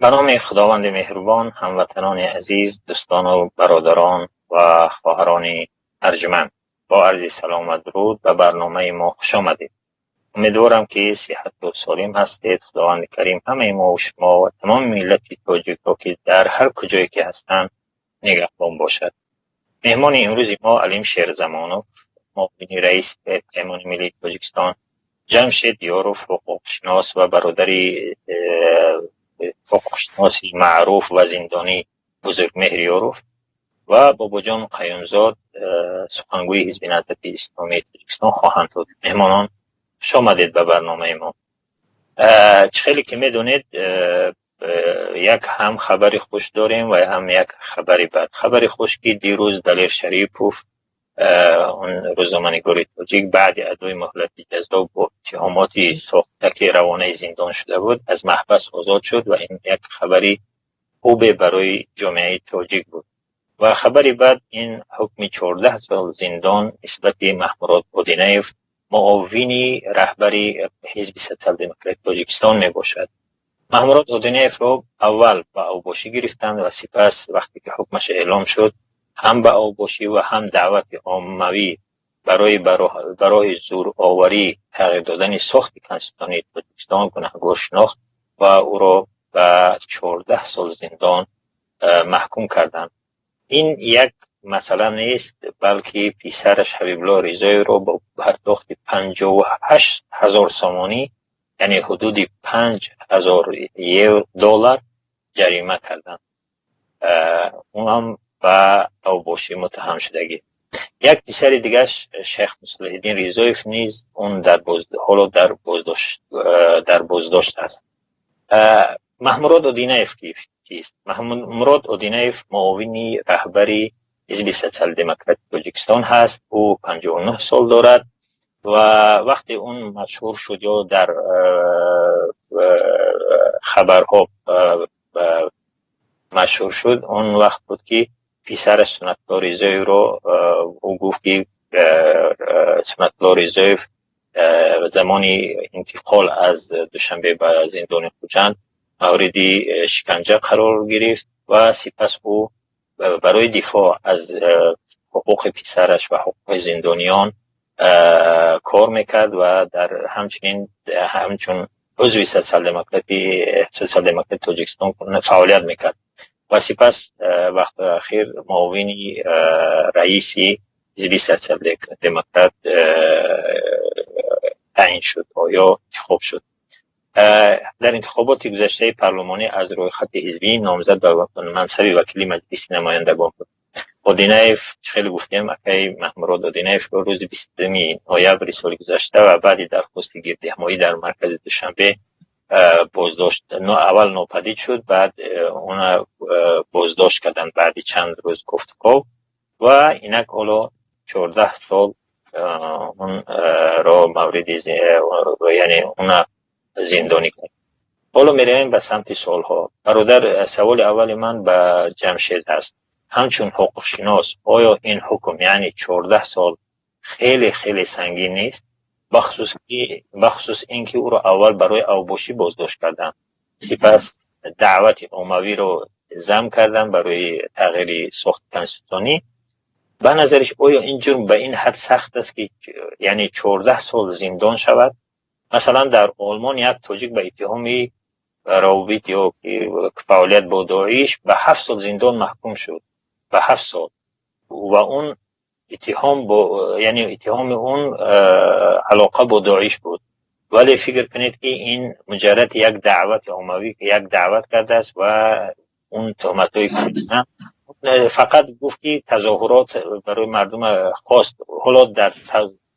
به نام خداوند مهربان، هموطنان عزیز، دوستان و برادران و خواهران ارجمند، با عرض سلام و درود به برنامه ما خوش آمدید. امیدوارم که صحت و سالم هستید. خداوند کریم همه ما و شما و تمام ملت تاجیک را که در هر کجایی که هستند نگهبان باشد. مهمان امروز ما علیم شیرزمانوف، معاون رئیس پیمان ملی تاجیکستان، جمشید یاروف، حقوقشناس و برادری حقوقشناسی معروف و زندانی بزرگمهر یاروف و بابا جان قیونزاد، سخنگوی حزب نهضت اسلامی تاجیکستان خواهند بود. مهمانان خوش آمدید به برنامه ما. خیلی که میدونید یک هم خبری خوش داریم و هم یک خبری بد. خبری خوش که دیروز دلیر شریپوف، اون روزنامه‌نگار تاجیک، بعد ادای مهلت جزا با اتهاماتی ساختگی روانه زندان شده بود، از محبس آزاد شد و این یک خبری خوب برای جامعه تاجیک بود. و خبری بعد این حکم 14 سال زندان نسبت محمود اودینیف، معاونی رهبری حزب سوسیال دموکرات تاجیکستان می باشد. محمود اودینیف را اول به اوباشی گرفتند و سپس وقتی که حکمش اعلام شد هم به اوباشی و هم دعوت عمومی برای زور آوری تغییر دادن ساخت کنستیتوسیونی تاجیکستان گناهکار شناخت و او را به 14 سال زندان محکوم کردند. این یک مسئله نیست، بلکه پسرش حبیب الله رضایی را با پرداخت 58,000 سامانی، یعنی حدود 5,000 دلار جریمه کردند. اون هم به اوباشی متهم شدگی. یک پسر دیگه شیخ مصلح الدین رضایف نیز اون در بازداشت است. محمود اودینیف کیست؟ محمود اودینیف معاونی رهبری حزب سوسیال دموکرات تاجیکستان هست. او 59 سال دارد و وقتی اون مشهور شد یا در خبرها مشهور شد، اون وقت بود که پسرش سنت الله رضایی رو او گفت که سنت الله رضایی زمانی انتقال از دوشنبه به زندان خوجند مورد شکنجه قرار گرفت و سپس او برای دفاع از حقوق پسرش و حقوق زندانیان کار میکرد و در همچون عضو سوسیال دموکرات تاجیکستان فعالیت میکرد و سپس وقت اخیر معاونی رئیسی حزب سوسیال دموکرات تعیین شد یا انتخاب شد. در انتخابات گذشته پارلمانی از روی خط حزبی نامزد به منصب وکیل مجلس نمایندگان بود. اودینیف خیلی گفتیم اکی محمود اودینیف روز 20 نوامبر سال گذشته و بعد درخواست گردهمایی در مرکز دوشنبه بازداشت اول ناپدید شد، بعد اون بازداشت کردن بعد چند روز گفتگو و اینک حالا 14 سال اون را مورد یعنی اون زندانی کرد. حالا میریم به سمت سالها. برادر، سوال اول من به جمشید هست. همچون حقوق شناس آیا این حکم یعنی 14 سال خیلی خیلی سنگین نیست؟ بخصوص اینکه او را اول برای اوباشی بازداشت کردن، سپس دعوت عمومی رو ضم کردن برای تغییر ساخت کنستیتوسیونی. به نظرش آیا این جرم به این حد سخت است که یعنی 14 سال زندان شود؟ مثلا در آلمان یک تاجیک به اتهامی روابط یا فعالیت با داعش به 7 سال زندان محکوم شد، به 7 سال، و اون اتهام اون علاقه با داعش بود. ولی فکر کنید که این مجرد یک دعوت عمومی که یک دعوت کرده است و اون تهمت‌های کنه فقط گفت که تظاهرات برای مردم خواست. حالا در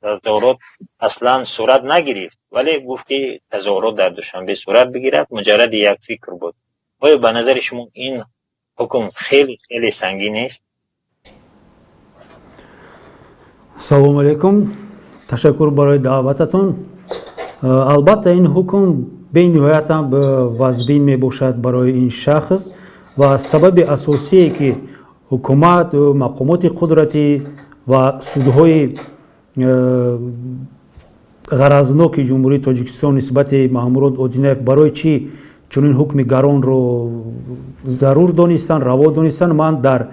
تظاهرات اصلا صورت نگرفت، ولی گفت که تظاهرات در دوشنبه صورت بگیرد، مجرد یک فکر بود. آیا به نظر شما این حکم خیلی خیلی سنگین است؟ سلام علیکم، تشکر برای دعوتتون. البته این حکم به نهایت واجبین می باشد برای این شخص و سبب اساسی که حکومت و مقامات قدرتی و سودهای غرضناک جمهوری تاجیکستان نسبت محمود اودینیف برای چی چون این حکم گران رو ضرور دانستن، روا دانستن. من در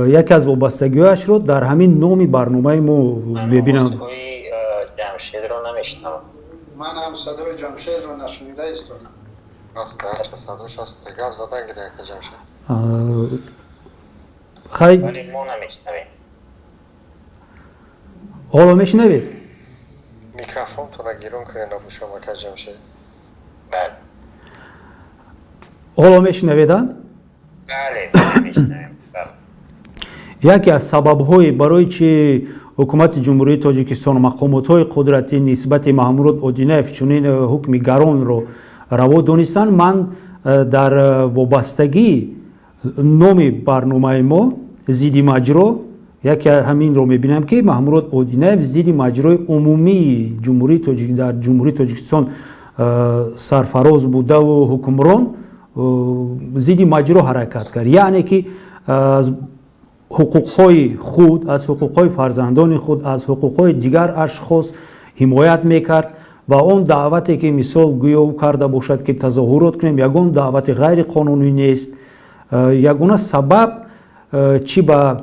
یکی از وابستگی‌هاش رو در همین نومی برنامه ما ببینم. جمشید رو نمیشنم. من هم صدای جمشید رو نشنیده ایستادم. راست صداش هست. گپ زدن گیره که جمشید. خیلی ولی ما نمیشنویم. حالا میشنوید؟ میکروفون تو را گیرون کنین ابو شما که جمشید. بله. حالا میشنویدم؟ بله میشنویم. یکی از سبب‌های برای چه حکومت جمهوری تاجیکستان و مقامات‌های قدرتی نسبت محمود اودینف چنین حکم گران رو روا دانستن، من در وابستگی نام برنامه ما زیدی مجرا یکی همین رو میبینم که محمود اودینف زیدی مجرای عمومی در جمهوری تاجیکستان سرفراز بوده و حکمران زیدی مجرا حرکت کرد. یعنی که از حقوق‌های خود، از حقوق‌های فرزندان خود، از حقوق‌های دیگر اشخاص حمایت میکرد و اون دعوتی که مثال گویا کرده باشد که تظاهرات کنیم یگان دعوت غیر قانونی نیست، یگان سبب چی به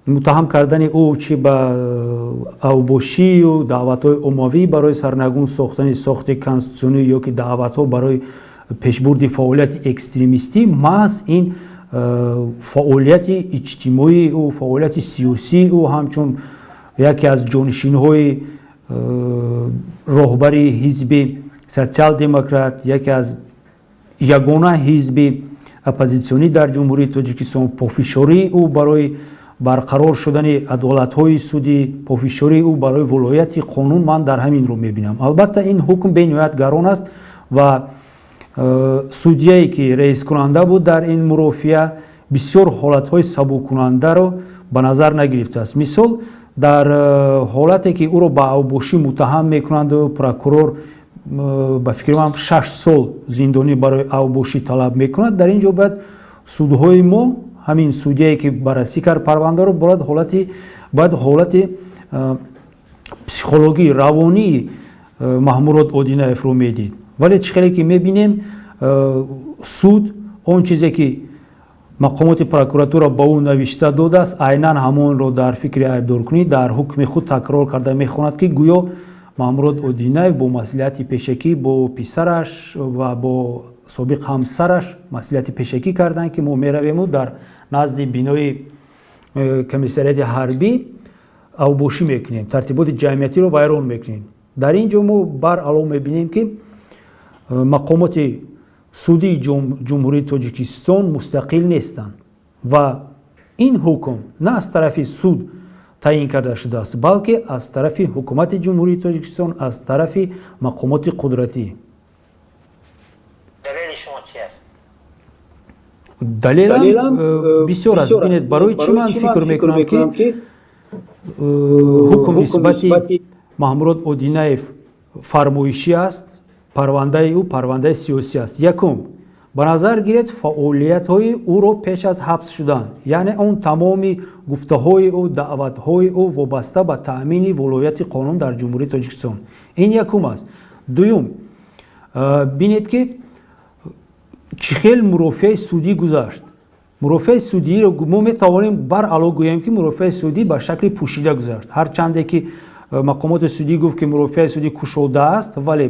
متهم کردن او چی به اوباشی و دعوت‌های عمومی برای سرنگون ساخت کنستیتوسیونی یا که دعوت‌ها برای پیشبرد فعالیت اکستریمیستی، محض این فعالیت اجتماعی و فعالیت سیاسی او همچون یکی از جانشین‌های راهبر حزب سوسیال دموکرات، یکی از یگانه حزب اپوزیسیونی در جمهوری تاجیکستان، پافشاری او برای برقرار شدن عدالت‌های سودی، پافشاری او برای ولایت قانون من در همین رو می‌بینم. البته این حکم به نهایت گران است و سودیایی که رئیس کننده بود در این مرافعه بسیار حالت‌های سبک کننده رو به نظر نگرفته است. مثال در حالتی که او رو به اوباشی متهم میکنند و پروکورور به فکر من 6 سال زندانی برای اوباشی طلب میکند، در اینجا باید سودهای ما همین سودیایی که بررسی کرد پرونده رو باید حالت پسیکولوژی روانی محمود اودینف رو میدید. ولی چخیلی که میبینیم سود اون چیزی که مقامات پروکوراتور با او نوشته داده است عیناً همون رو در فکر عیبدارکنی در حکم خود تکرار کرده میخواند که گویا محمود اودینف با مسئولیت پیشکی با پسرش و با سابق همسرش مسئولیت پیشکی کردن که ما میرویم در نزد بینای کمیسریت حربی اوباشی میکنیم، ترتیبات جمعیتی رو ویران میکنیم. در اینجا ما بر علاوه میبینیم که مقامات سودی جمهوری تاجیکستان مستقل نیستند و این حکم نه از طرف سود تعیین کرده شده است بلکه از طرف حکومت جمهوری تاجیکستان، از طرف مقامات قدرتی. دلیل شما چی است؟ دلیلم بسیار است. ببینید برای چی من فکر میکنم که حکم نسبت محمود اودینف فرمایشی است، پرونده او پرونده سیاسی است. یکم به نظر گیرد فعالیت های او رو پیش از حبس شدن، یعنی اون تمامی گفته های او، دعوت های او وابسته به تأمین ولایت قانون در جمهوری تاجیکستان، این یکم است. دوم بینید که چخیل مرافع سودی گذاشت. مرافع سودی رو ما میتوانیم بر علاوه گوییم که مرافع سودی به شکل پوشیده گذاشت، هر چنده که مقامات سودی گفت که مرافع سودی کشوده است، ولی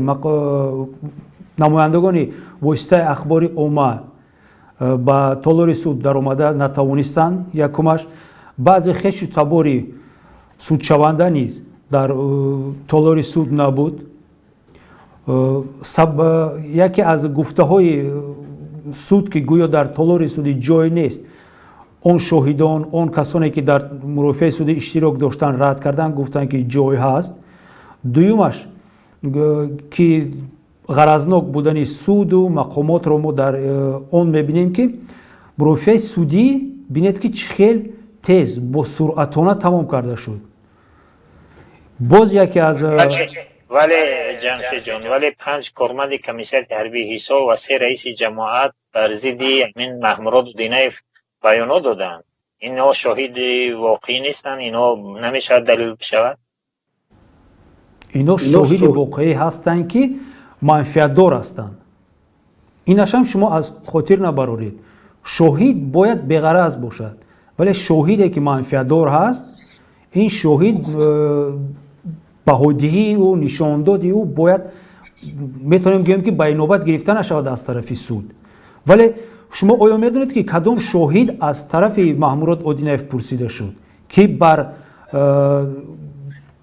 نمایندگان واسطه اخباری عامه با تالار سود در آمده نتوانستند. یکمش بعضی خش تباری سودشونده نیز در تالار سود نبود. یکی از گفته های سود که گویا در تالار سودی جای نیست، اون شاهدان، اون کسانی که در مرافع سودی اشتراک داشتن رد کردن، گفتن که جای هست. دویمش که غرضناک بودن سود و مقامات رو ما در اون میبینیم که مرافع سودی بینید که چخیل تیز با سرعتانه تمام کرده شد. باز یکی از ولی جمشید جان، ولی 5 کارمند کمیسر حربی حساب و 3 رئیس جماعت بر ضد همین محمود اودینف بیانات دادن. اینا شاهد واقعی نیستن؟ اینا نمیشه دلیل بشود؟ اینا شاهد واقعی هستند که منفعت دار هستند. اینش هم شما از خاطر نبرارید. شاهد باید بغرض باشد، ولی شاهدی که منفعت دار هست، این شاهد بهادهی و نشاندادی او باید میتونیم بگیم که به نوبت گرفته نشود از طرف سود. ولی شما آیا میدونید که کدام شاهد از طرف محمود اودینایف پرسیده شد که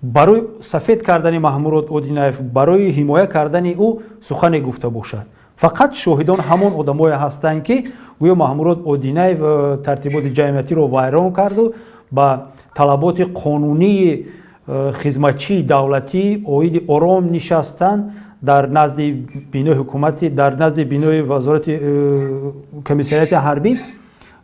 برای سفید کردن محمود اودینایف، برای حمایت کردن او سخن گفته باشد؟ فقط شاهدان همون آدمایی هستند که گویا محمود اودینایف ترتیبات جمعیتی رو ویران کرد و با طلبات قانونی خدمتچی دولتی اوید آرام نشستن در نزد بینای حکومتی، در نزد بینای وزارت کمیسریات حربی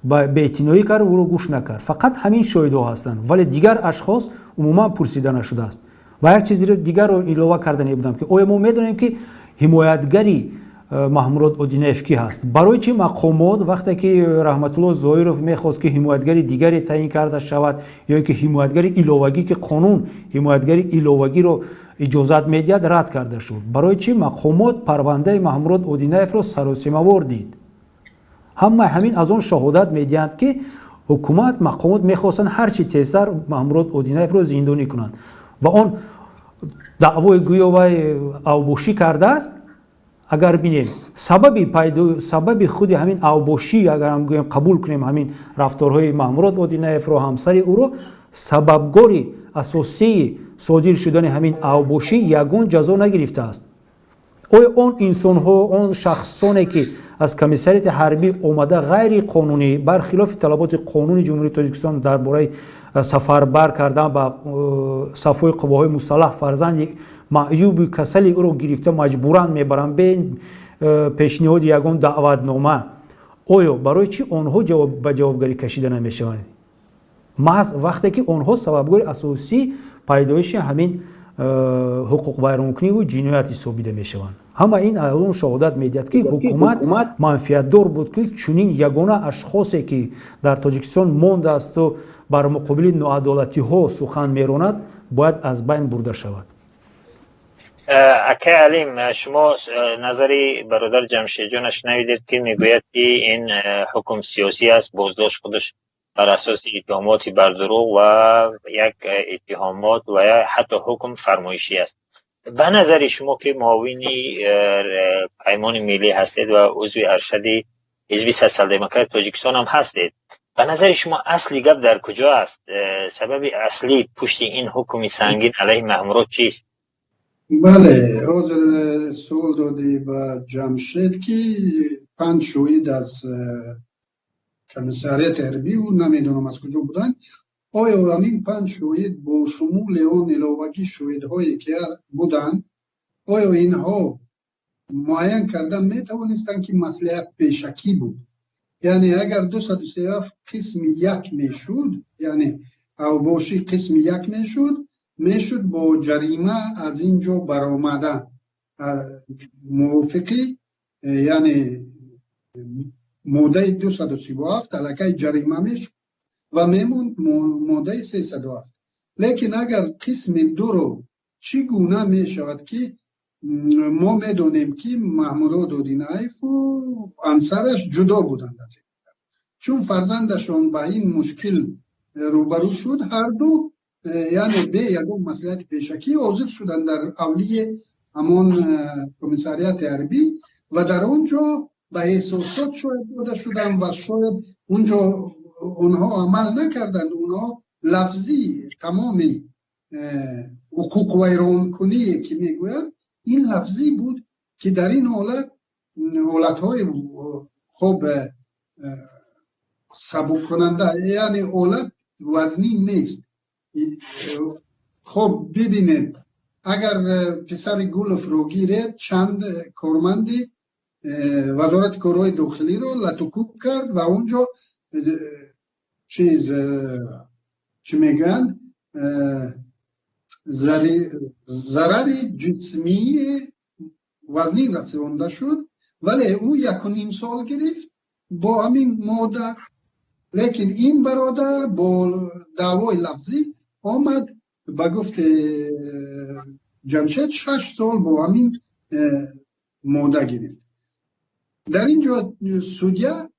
به اعتنایی کرد و رو گوش نکرد. فقط همین شاهدها هستند، ولی دیگر اشخاص عموما پرسیده نشده است. و یک چیز دیگر رو علاوه کردن بودم که آیا ما میدونیم که حمایتگری محمود اودینایف کی هست؟ برای چی مقامات وقتی که رحمت الله ظاهرов میخواست که حمایتگری دیگری تعیین کرده شود یا که حمایتگری علاوه‌ای که قانون حمایتگری علاوه‌ای رو اجازت میدهد رد کرده شد؟ برای چی مقامات پرونده محمود اودینایف رو سر و سیمه‌وار دید؟ همین از اون شهادت میدهند که حکومت مقامات میخواستن هر چی تیزتر محمود اودینایف رو زندانی کنند و اون دعوای گویا و اوباشی کرده است. اگر بینیم سبب خود همین اوباشی، اگر هم قبول کنیم همین رفتارهای محمود اودینایف رو، همسر او رو، سببگاری اساسی صادر شدن همین اوباشی یگان جزا نگرفته است. اون انسان ها، اون شخصانی که از کمیسریات حربی اومده غیر قانونی برخلاف طلبات قانونی جمهوری تاجیکستان درباره سفربر کردن با صفوی قواهای مسلح، فرزند معیوب کسلی او رو گرفته مجبورن میبرن به پیشنهاد یگان دعوتنامه، آیا برای چی آنها به جوابگری کشیده نمیشوند؟ محض وقتی که آنها سببگار اساسی پیدایش همین حقوق ویرانکنی و جنایت حسابیده میشوند. همه این از اون شهادت میدهد که حکومت منفعت دار بود که چنین یگانه اشخاصی که در تاجیکستان مانده است و بر مقابل ناعدالتی ها سخن میراند باید از بین برده شود. اکه علیم، شما نظری برادر جمشید جان شنیدید که میگوید که این حکم سیاسی است، بازداشت خودش بر اساس اتهاماتی بر دروغ و یک اتهامات و یا حتی حکم فرمایشی است. به نظر شما که معاونی پیمان ملی هستید و عضو ارشد حزب سوسیال دموکرات تاجیکستان هم هستید، به نظر شما اصلی گپ در کجا است؟ سبب اصلی پشت این حکم سنگین علیه محمود چیست؟ بله، حاضر سوال دادی به جمشید که 5 شاهد از کمیسریات حربی و نمیدونم از کجا بودن. آیا همین 5 شاهد با شمول آن علاوگی شاهدهایی که بودن، آیا اینها معین کردن میتوانستند که مصلحت پیشکی بود؟ یعنی اگر 237 قسم 1 میشد، یعنی اوباشی قسم 1 میشد با جریمه از اینجا برآمدن موافقی، یعنی ماده 237 علاقه جریمه میشد و میموند ماده 307. لیکن اگر قسم 2 رو چگونه میشود که ما میدونیم که محمود اودینایف و همسرش جدا بودند، چون فرزندشون با این مشکل روبرو شد، هر دو یعنی به یکم مصلحت پیشکی حاضر شدن در اولیه همان کمیسریات حربی و در اونجا به احساسات شاید داده شدن و شاید اونجا اونها عمل نکردند. اونها لفظی تمام حقوق ویرانکنی که میگویند این لفظی بود که در این حالتهای خوب سبک کننده، یعنی حالت وزنی نیست. خب ببینید، اگر پسر گولف رو گیرید، چند کارمندی وزارت کارهای داخلی رو لطوکوب کرد و اونجا چی میگن ضرر جسمی وزنی رسونده شد، ولی او 1.5 سال گرفت با همین مادر. لیکن این برادر با دعوای لفظی آمد با گفت جمشید 6 سال با همین مادر گرفت. در اینجا سودیا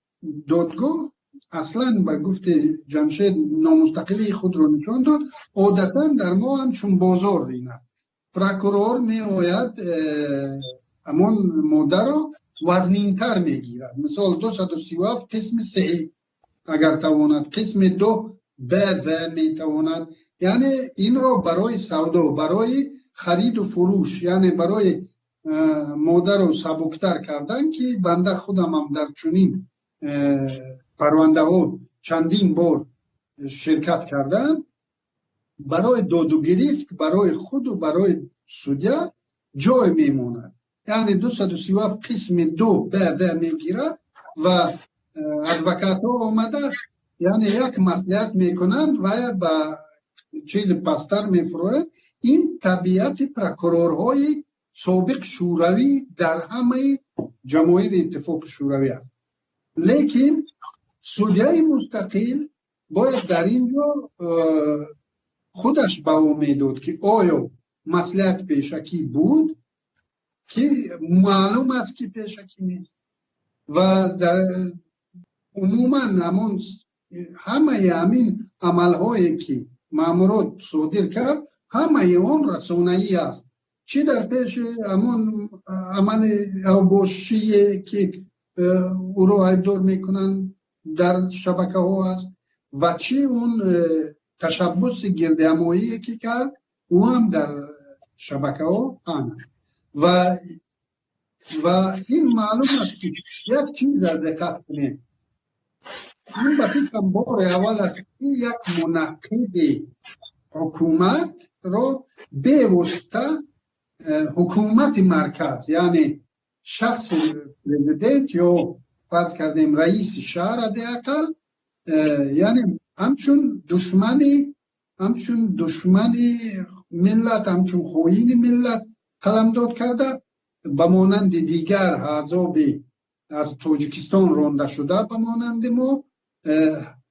دادگاه اصلا به گفت جمشید نامستقلی خود رو نشان داد. عادتا در ما هم چون بازار این است، پروکورور می آید امان ماده را وزنینتر می گیرد. مثال 237 قسم 3 اگر تواند، قسم 2 ب و می تواند، یعنی این را برای سودا، برای خرید و فروش، یعنی برای ماده رو سبکتر کردن که بنده خودم هم در چنین پرونده ها چندین بار شرکت کردم. برای داد و گرفت برای خود و برای سودیا جای میموند، یعنی 237 قسم 2 به و میگیرد و ادوکات ها آمده یعنی یک مصلحت میکنند و به چیز پستر میفروید. این طبیعت پروکورورهای سابق شوروی در همه جماهیر اتفاق شوروی است. لیکن سودیای مستقل باید در اینجا خودش به او میداد که آیا مصلحت پیشکی بود که معلوم است که پیشکی نیست و در عموما همه همین عملهایی که مامورات صادر کرد همه آن رسانه‌ای است، چی در پیش همون عمل اوباشی که او را عیبدار میکنن در شبکه ها است و چی اون تشبس گرد همایی که کرد او هم در شبکه ها هم و این معلوم است که یک چیز از دقت کنید، این به فکرم بار اول است که یک منعقد حکومت را به واسطه حکومت مرکز یعنی شخص پرزیدنت یا فرض کردیم رئیس شهر حداقل یعنی همچون دشمنی ملت، همچون خواهین ملت قلمداد کرده، به مانند دیگر احزاب از تاجیکستان رانده شده به مانند ما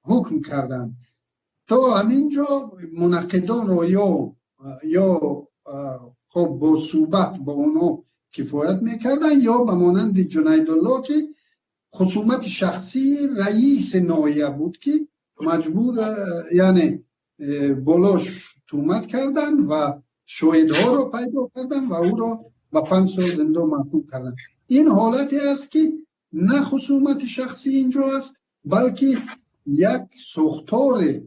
حکم کردن. تا همینجا منعقدان را یا خب با صحبت با اونا کفایت میکردن یا به مانند جنیدالله که خصومت شخصی رئیس ناحیه بود که مجبور یعنی بالاش تهمت کردن و شاهدها را پیدا کردن و او را به 5 سال زندان محکوم کردن. این حالتی است که نه خصومت شخصی اینجا است بلکه یک ساختار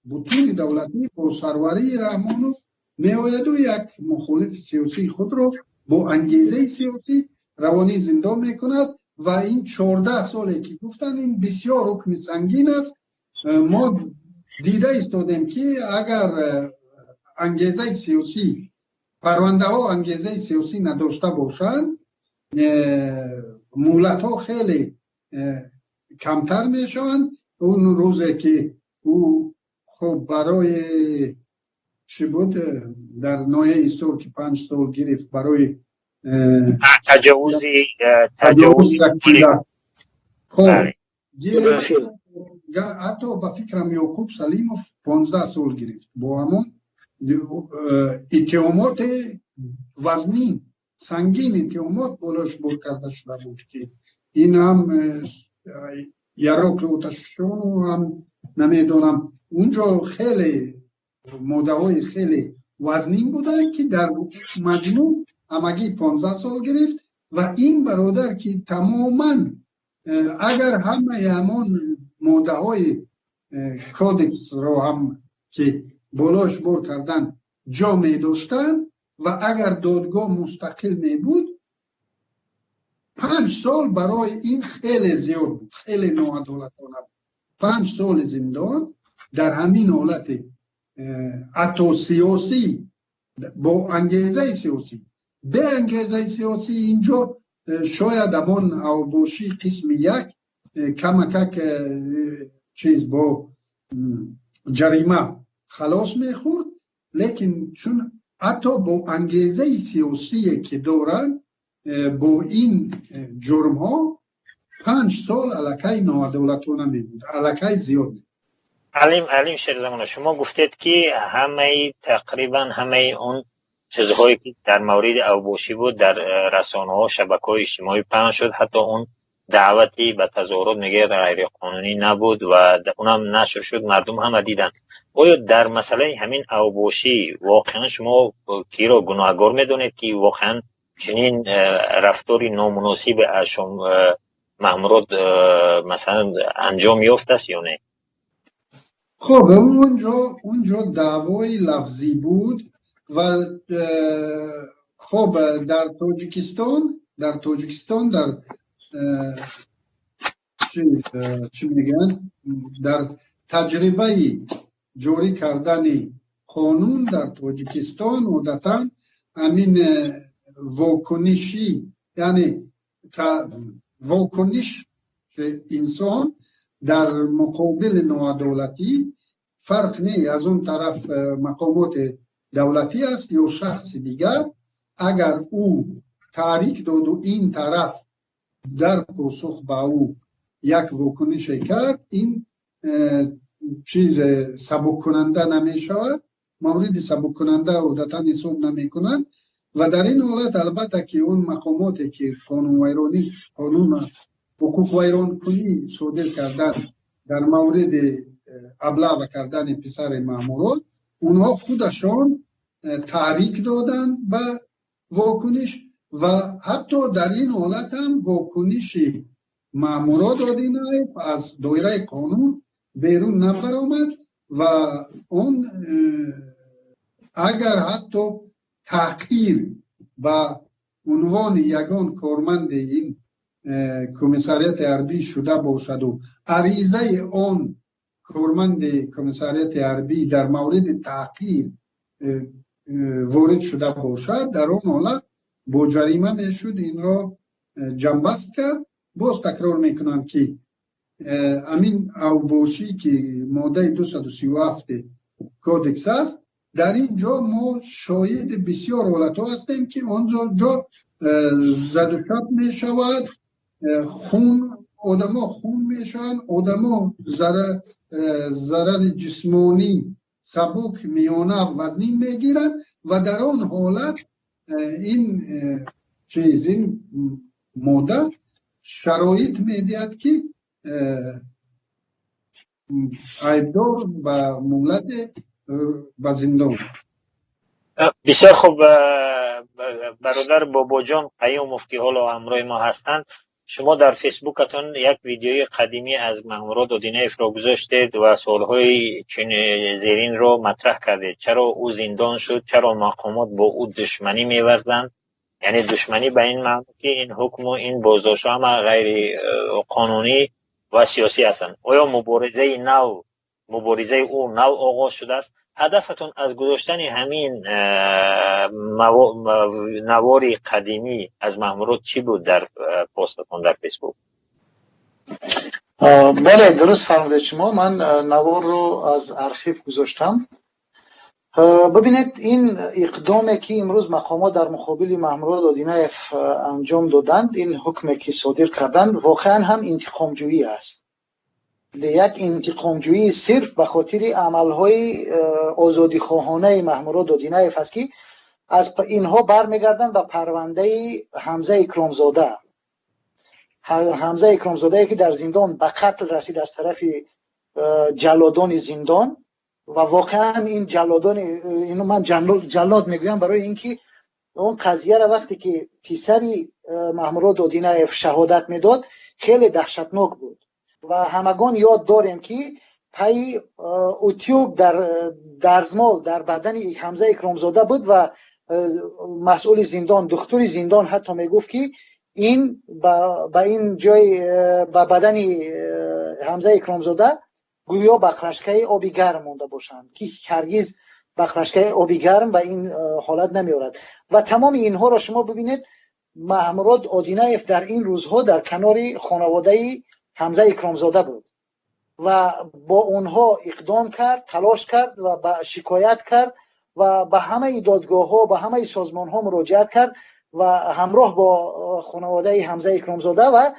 بطون دولتی با سروری رحمانوف میآید و یک مخالف سیاسی خود را با انگیزه سیاسی روانی زندان میکند و این 14 ساله که گفتن این بسیار حکم سنگین است. ما دیده ایستادیم که اگر انگیزه سیاسی پرونده ها انگیزه سیاسی نداشته باشند مهلت ها خیلی کمتر میشوند. اون روزی که او خب برای چی بود در نوع ایستور که 5 سال گرفت برای تجاوزی خب حتی با فکرم یعقوب سلیموف 15 سال گرفت با همون اتهامات وزنی سنگین اتهامات بالاش بر کرده شده بود که این هم یراق اوتشون هم نمیدونم اونجا خیلی ماده های خیلی وزنین بودن که در مجموع همگی 15 سال گرفت و این برادر که تماما اگر همه همان ماده های کودکس رو هم که بالاش بر کردن جا می داشتن و اگر دادگاه مستقل می بود 5 سال برای این خیلی زیاد بود، خیلی ناعدالتانه بود. 5 سال زندان در همین حالت حتی سیاسی با انگیزه سیاسی به انگیزه سیاسی اینجا شاید همون اوباشی قسم 1 کمک چیز با جریمه خلاص میخورد، لیکن چون حتی با انگیزه سیاسی که دارن با این جرم ها 5 سال علاقه ناعدالتانه می بود، علاقه زیاد. علیم شیرزمان شما گفتید که تقریبا همه اون چیزهایی که در مورد اوباشی بود در رسانه ها شبکه های اجتماعی پخش شد، حتی اون دعوتی به تظاهرات میگه غیر قانونی نبود و اونم نشر شد، مردم هم دیدن. آیا در مسئله همین اوباشی واقعا شما کی را گناهکار میدونید که واقعا چنین رفتاری نامناسب از شما مامورات مثلا انجام یافته است یا نه؟ خب اونجا دعوای لفظی بود و خب در تاجیکستان در چی میگن، در تجربه جاری کردن قانون در تاجیکستان عادتا همین واکنشی، یعنی واکنش انسان در مقابل ناعدالتی فرق نی از اون طرف مقامات دولتی است یا شخص دیگر، اگر او تحریک داد و این طرف در پاسخ به او یک واکنش کرد، این چیز سبک کننده نمی شود، مورد سبک کننده عادتا حساب نمی کنند و در این حالت البته که اون مقاماتی که قانون حقوق ویران کنی صادر کردن در مورد ابلاغ کردن پسر مامورات، اونها خودشان تحریک دادن به واکنش و حتی در این حالت هم واکنش مامورات آدینایف از دایره قانون بیرون نبرآمد و اون اگر حتی تحقیر به عنوان یگان کارمند این کمیساریات حربی شده باشد و عریضه آن کارمند کمیساریات حربی در مورد تحقیر وارد شده باشد، در آن حالت با جریمه میشد این را جنبست کرد. باز تکرار میکنم که امین اوباشی که ماده 237 کودکس است، در اینجا ما شاهد بسیار حالت ها هستیم که آنجا زد و شب می شود، آدم ها خون میشن، آدم ها ضرر جسمانی سبک میانه وزنی میگیرن و در آن حالت این ماده شرایط میدهد که عیبدار به مولد به زندان. بسیار خوب. برادر بابا جان قیوموف که حالا همراه ما هستند، شما در فیسبوکتون یک ویدیوی قدیمی از مامورات آدینایف را گذاشتید و سوالهای چون زیرین را مطرح کردید. چرا او زندان شد؟ چرا مقامات با او دشمنی می‌ورزند؟ یعنی دشمنی به این معنی که این حکم و این بازداشت ها غیر قانونی و سیاسی هستند. آیا مبارزه او نو آغاز شده است؟ هدفتون از گذاشتن همین نواری قدیمی از مامورات چی بود در پستتون در فیسبوک؟ بله درست فرمودید شما. من نوار رو از ارشیو گذاشتم. ببینید این اقدامی که امروز مقامات در مقابل مامورات آدینایف انجام دادند، این حکمی که صادر کردند، واقعا هم انتقامجویی است. یک انتقامجویی صرف به خاطر عملهای آزادی خواهانه مامورات آدینایف است که از اینها برمیگردند به پرونده حمزه اکرامزاده. حمزه اکرامزاده که در زندان به قتل رسید از طرف جلادان زندان و واقعا این جلادان، اینو من جلاد میگویم برای اینکه اون قضیه را وقتی که پسری مامورات آدینایف شهادت میداد خیلی دهشتناک بود و همگان یاد داریم که پای اوتیوب در درزمال در بدن حمزه اکرامزاده بود و مسئول زندان، دکتر زندان حتی میگفت که این با این جای با بدن حمزه اکرامزاده گویا بخرشکه آبی گرم مونده باشند که هرگز بخرشکه آبی گرم به این حالت نمیارد. و تمام اینها را شما ببینید مامورات آدینایف در این روزها در کنار خانواده حمزه اکرامزاده بود و با اونها اقدام کرد، تلاش کرد و با شکایت کرد و به همه دادگاه ها، به همه سازمان ها مراجعت کرد و همراه با خانواده حمزه اکرامزاده و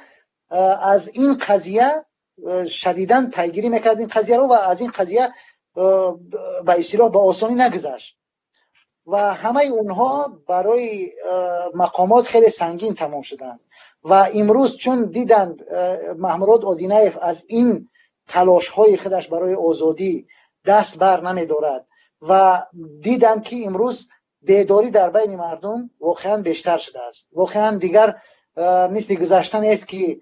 از این قضیه شدیداً پیگیری میکرد این قضیه رو و از این قضیه به اصطلاح به آسانی نگذشت و همه اونها برای مقامات خیلی سنگین تمام شدند و امروز چون دیدند محمود اودینایف از این تلاش های خودش برای آزادی دست بر نمی‌دارد و دیدند که امروز بیداری در بین مردم واقعا بیشتر شده است. واقعا دیگر مثل گذشته نیست که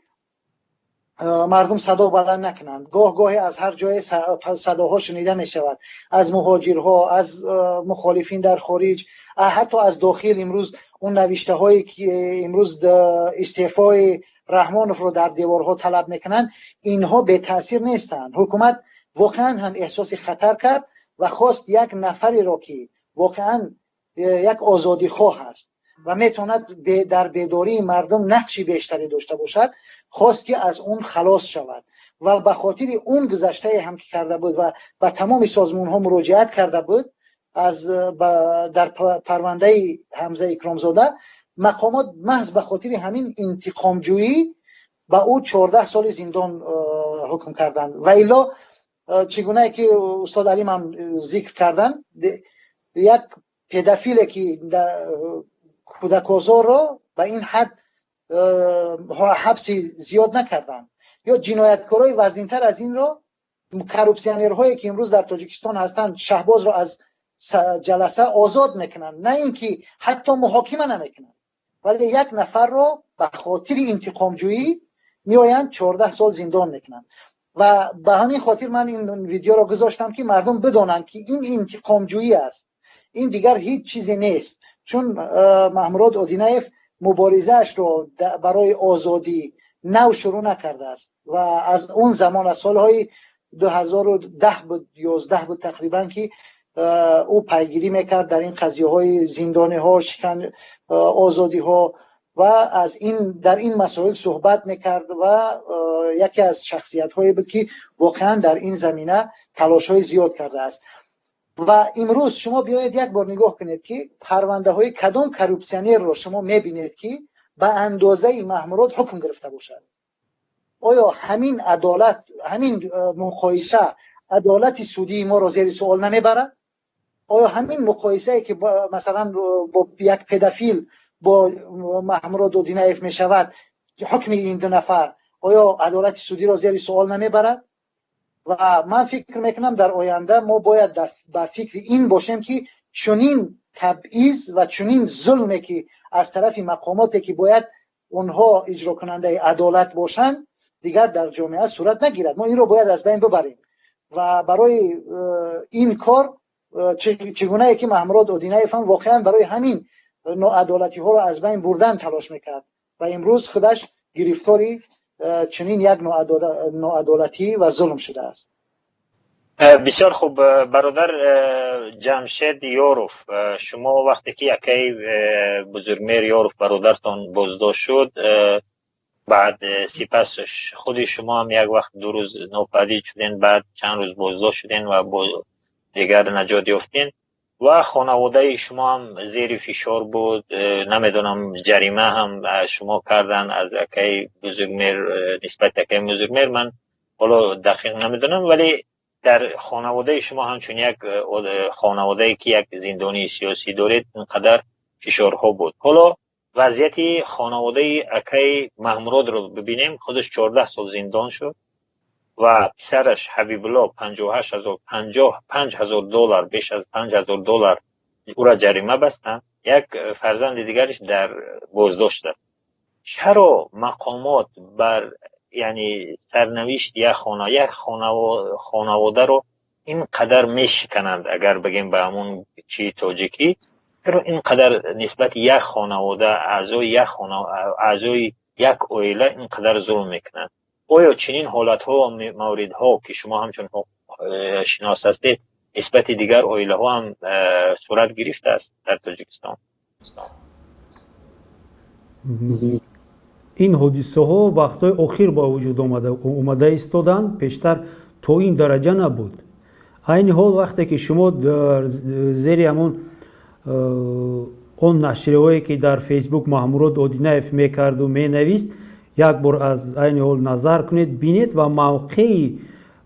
مردم صدا بلند نکنند. گاه گاهی از هر جای صداها شنیده می شود، از مهاجرها، از مخالفین در خارج، حتی از داخل. امروز اون نوشته هایی که امروز استعفای رحمانوف رو در دیوارها طلب میکنند، اینها به تاثیر نیستند. حکومت واقعا هم احساس خطر کرد و خواست یک نفری را که واقعا یک آزادی خواه است و میتوند در بیداری مردم نقشی بیشتری داشته باشد، خواست که از اون خلاص شود و به خاطر اون گذشته هم که کرده بود و به تمام سازمان ها مراجعت کرده بود از در پرونده حمزه اکرامزاده، مقامات محض به خاطر همین انتقام جویی به او 14 سال زندان حکم کردند. و الا چگونه که استاد علیم هم ذکر کردن، یک پدافیل که کودک آزار را به این حد حبسی زیاد نکردند، یا جنایتکارای وزنی‌تر از این را، کروپسیونرهایی که امروز در تاجیکستان هستند، شهباز را از جلسه آزاد میکنند، نه اینکه حتی محاکمه نمیکنند، ولی یک نفر را به خاطر انتقام جویی میآیند 14 سال زندان میکنند. و به همین خاطر من این ویدیو را گذاشتم که مردم بدانند که این انتقام جویی است، این دیگر هیچ چیزی نیست. چون محمود اودینایف مبارزه‌اش رو برای آزادی نو شروع نکرده است و از اون زمان، از سالهای 2010 بود 11 بود تقریبا، که او پیگیری میکرد در این قضیه های زندانی ها، شکن آزادی ها و از این در این مسائل صحبت میکرد و یکی از شخصیت هایی بود که واقعا در این زمینه تلاش های زیاد کرده است. و امروز شما بیایید یک بار نگاه کنید که پرونده های کدام کروپسیونر رو شما میبینید که به اندازه محمود حکم گرفته باشد. آیا همین عدالت، همین مقایسه عدالت سودی ما را زیر سوال نمیبرد؟ آیا همین مقایسه که مثلا با یک پدافیل با محمود اودینایف میشود، حکم این دو نفر، آیا عدالت سودی را زیر سوال نمیبرد؟ و من فکر میکنم در آینده ما باید به فکر این باشیم که چنین تبعیض و چنین ظلمی که از طرف مقاماتی که باید اونها اجرا کننده عدالت باشند دیگر در جامعه صورت نگیرد. ما این رو باید از بین ببریم و برای این کار چگونه که محمود اودینایف هم واقعا برای همین ناعدالتی ها رو از بین بردن تلاش میکرد و امروز خودش گرفتاری چنین یک ناعدالتی و ظلم شده است. بسیار خوب برادر جمشید یاروف، شما وقتی که یکی بزرگمهر یاروف برادرتان بازداشت شد، بعد سپسش خود شما هم یک وقت 2 روز ناپدید شدین، بعد چند روز بازداشت شدین و دیگر نجات یافتین و خانواده شما هم زیر فشار بود. نمیدونم جریمه هم شما کردن از اکی بزرگمهر نسبت اکی بزرگمهر، من حالا دقیق نمیدونم، ولی در خانواده شما همچون یک خانواده که یک زندانی سیاسی دارید اینقدر فشارها بود. حالا وضعیت خانواده اکی محمود رو ببینیم، خودش 14 سال زندان شد و پسرش حبیب الله 55,000 دلار، بیش از 5,000 دلار او را جریمه بستن. یک فرزند دیگرش در بازداشت است. چرا مقامات بر یعنی سرنوشت یک خانواده رو اینقدر میشکنند؟ اگر بگیم به همون چی تاجیکی، چرا اینقدر نسبت یک خانواده، اعضای یک عائله اینقدر ظلم میکنند؟ آیا چنین حالت ها و مورد ها که شما همچون شناس هستید نسبت دیگر عائله ها هم صورت گرفته است در تاجیکستان؟ این حادثه ها وقتای اخیر با وجود اومده ایستادن، پیشتر تا این درجه نبود. این حال وقتی که شما در زیر همون اون نشریه هایی که در فیسبوک محمود اودینایف میکرد و مینویست یک بار از این حال نظر کنید، بینید و موقع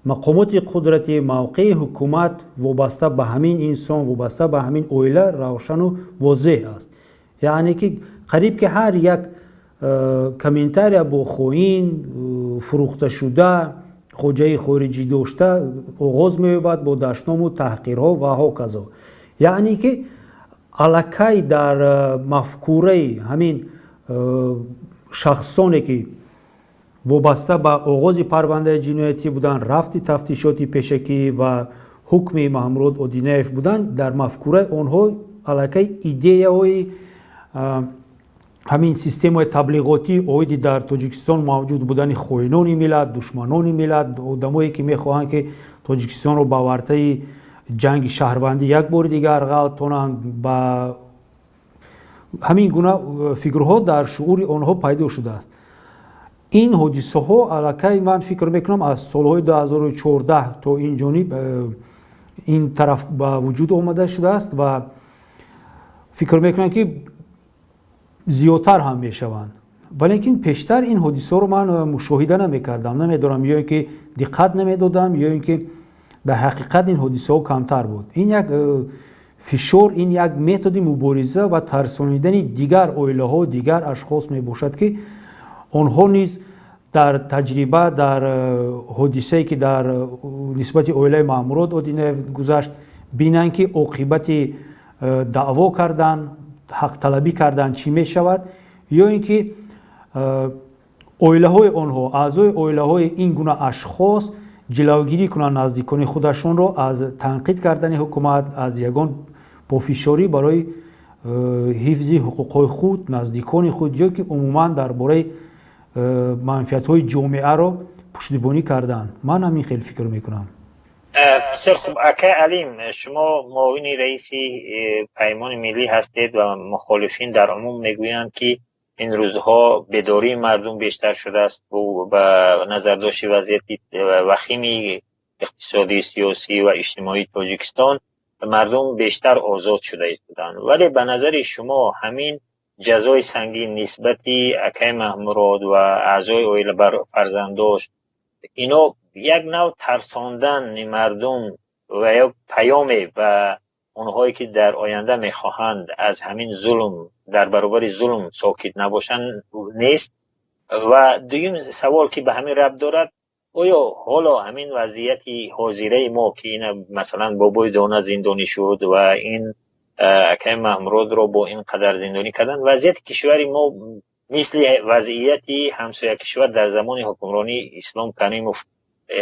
مقامات قدرتی، موقع حکومت وابسته به همین انسان، وابسته به همین عائله روشن و واضح است. یعنی که قریب که هر یک کامنتاریا با خوین فروخته شده خوجه خارجی داشته آغاز می‌یابد با دشنام و تحقیرها و هاکذا. یعنی که الکی در مفکوره همین شخصانی که وابسته به آغاز پرونده جنایتی بودن، رفت تفتیشاتی پیشکی و حکم محمود اودینایف بودن، در مفکوره آنها الکی ایده های همین سیستم های تبلیغاتی اویدی در تاجیکستان موجود بودن خوینان ملت، دشمنان ملت، آدمایی که میخواهند که تاجیکستان رو به ورطه جنگ شهروندی یک بار دیگر غلطانند، با همین گونه فکرها در شعور آنها پیدا شده است. این حادثه ها الکی من فکر میکنم از سالهای 2014 تا این جانب این طرف به وجود آمده شده است و فکر میکنم که زیادتر هم میشوند. ولیکن پیشتر این حادثه رو من مشاهده نمیکردم، نمیدونم یا اینکه دقت نمیدادم یا اینکه در حقیقت این حادثه ها کمتر بود. این یک فشار، این یک متد مبارزه و ترسانیدن دیگر عائله ها، دیگر اشخاص می باشد که آنها نیز در تجربه در حادثه‌ای که در نسبت عائله محمود اودینایف گذشت بینن که عاقبت دعوا کردن، حق طلبی کردن چی می شود، یا اینکه عائله های آنها، اعضای عائله های این گونه اشخاص جلوگیری کنند نزدیکان خودشون را از تنقید کردن حکومت، از یگان پافشاری برای حفظ حقوق خود، نزدیکان خود، یا که عموما درباره منفعت های جامعه را پشتیبانی کردن. من همین خیلی فکر میکنم. بسیار خوب. اکا علیم، شما معاون رئیسی پیمان ملی هستید و مخالفین در عموم میگویند که این روزها بیداری مردم بیشتر شده است و نظر داشت وضعیت وخیم اقتصادی، سیاسی و اجتماعی تاجیکستان مردم بیشتر آزاد شده بودند. ولی به نظر شما همین جزای سنگین نسبتی اکای محمود و اعضای عائله بر فرزنداش، اینا یک نوع ترساندن مردم و یا پیامی و اونهایی که در آینده میخواهند از همین ظلم، در برابر ظلم ساکت نباشند نیست؟ و دویم سوال که به همین ربط دارد، آیا حالا همین وضعیتی حاضره ما که این مثلا بابای دانه زندانی شد و این اکای محمود رو با این قدر زندانی کردن، وضعیت کشور ما مثل وضعیتی همسایه کشور در زمان حکمرانی اسلام کریموف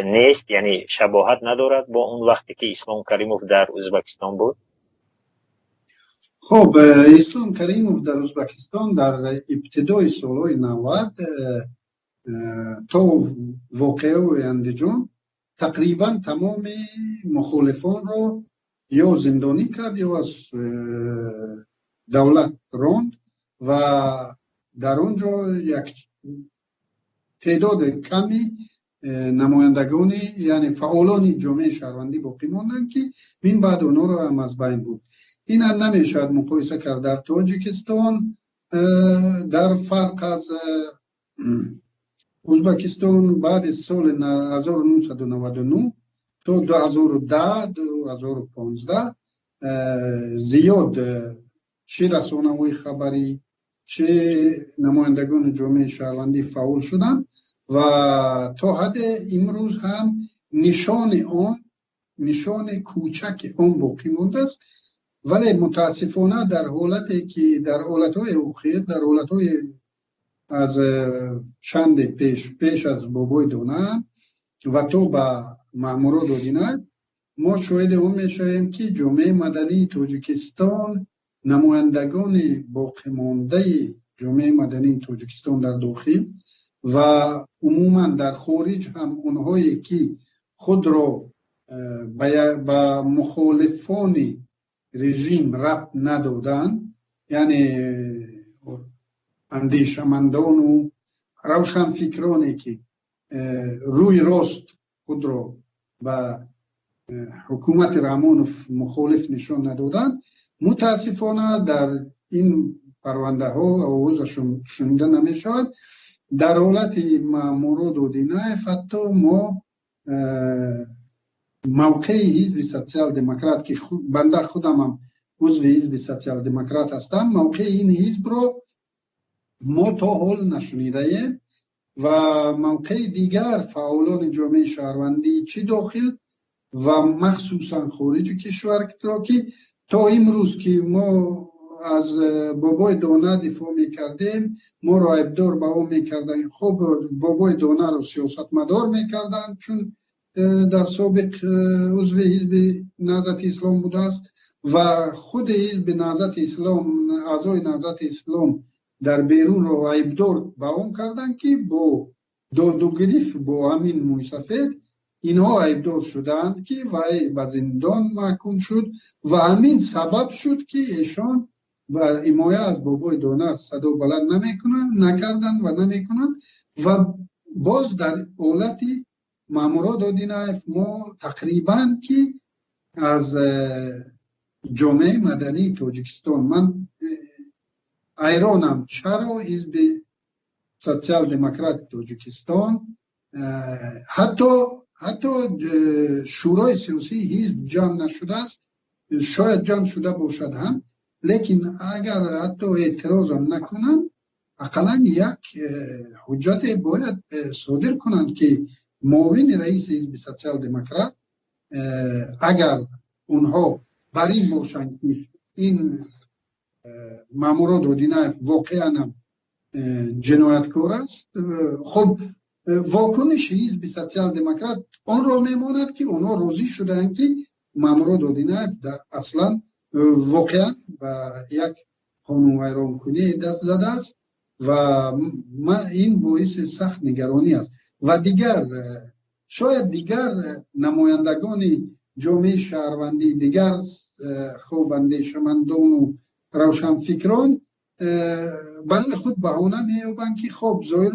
نیست؟ یعنی شباهت ندارد با اون وقتی که اسلام کریموف در ازبکستان بود؟ خب اسلام کریموف در ازبکستان در ابتدای سالهای 90 تا واقعه اندیجان تقریبا تمام مخالفان رو یا زندانی کرد یا از دولت راند و در اونجا یک تعداد کمی نمایندگانی یعنی فعالان جامعه شهروندی باقی ماندن که من بعد اونا رو هم از بین بود. این هم نمیشود مقایسه کرد در تاجیکستان. در فرق از ازبکستان بعد سال 1999 تا 2010 2015 زیاد چه رسانه‌های خبری چه نمایندگان جامعه شهروندی فعال شدند و تا حد امروز هم نشان کوچک آن باقی مانده است. ولی متاسفانه در حالتی که در حالتهای اخیر، در حالتهای از چند پیش از بابای دانه و تو به محمود اودینایف ما شاهد اون میشویم که جامعه مدنی تاجیکستان، نمایندگان باقی مانده جامعه مدنی تاجیکستان در داخل و عموما در خارج هم اونهایی که خود را به مخالفان رژیم ربط ندادن، یعنی اندیشمندان و روشنفکرانی که روی راست خود را به حکومت رحمانوف مخالف نشان ندادن، متاسفانه در این پرونده ها آوازشون شنیده نمیشود. در حالت محمود اودینایف حتی ما موقع حزب سوسیال دموکرات که بنده خودم هم عضو حزب سوسیال دموکرات هستم، موقع این حزب رو ما تا حال نشنیدیم و موقع دیگر فعالان جامعه شهروندی چه داخل و مخصوصا خارج کشور را که تا امروز که ما از بابای دانه دفاع میکردیم، ما را عیبدار به اون میکردن. خب بابای دانه را سیاستمدار میکردن چون در سابق عضو حزب نهضت اسلام بوده است و خود حزب نهضت اسلام، اعضای نهضت اسلام در بیرون را عیبدار به اون کردن که با داد و گریف با همین موی سفید اینها عیبدار شدند که وی به زندان محکوم شد و همین سبب شد که ایشان و حمایه از بابای دانه صدا بلند نکردند و نمیکنند و باز در حالت مامورا دادی نایف ما تقریبا که از جامعه مدنی تاجیکستان من ایرانم چرا حزب سوسیال دموکرات تاجیکستان حتی شورای سیاسی حزب جمع نشده است، شاید جمع شده باشد هم، لیکن اگر حتی اعتراض هم نکنند اقلا یک حجت باید صادر کنند که معاون رئیس حزب سوسیال دموکرات اگر اونها بر این باشند که این مامورا دادینه واقعا جنایتکار است، خب واکنش حزب سوسیال دموکرات آن را میماند که اونها راضی شدند که مامورا دادینه اصلا واقعا و یک قانون ویران کنی دست زده است و این باعث سخت نگرانی است و دیگر شاید دیگر نمایندگان جامعه شهروندی، دیگر خوب اندیشمندان و روشنفکران برای خود بهانه مییابند که خب ظاهر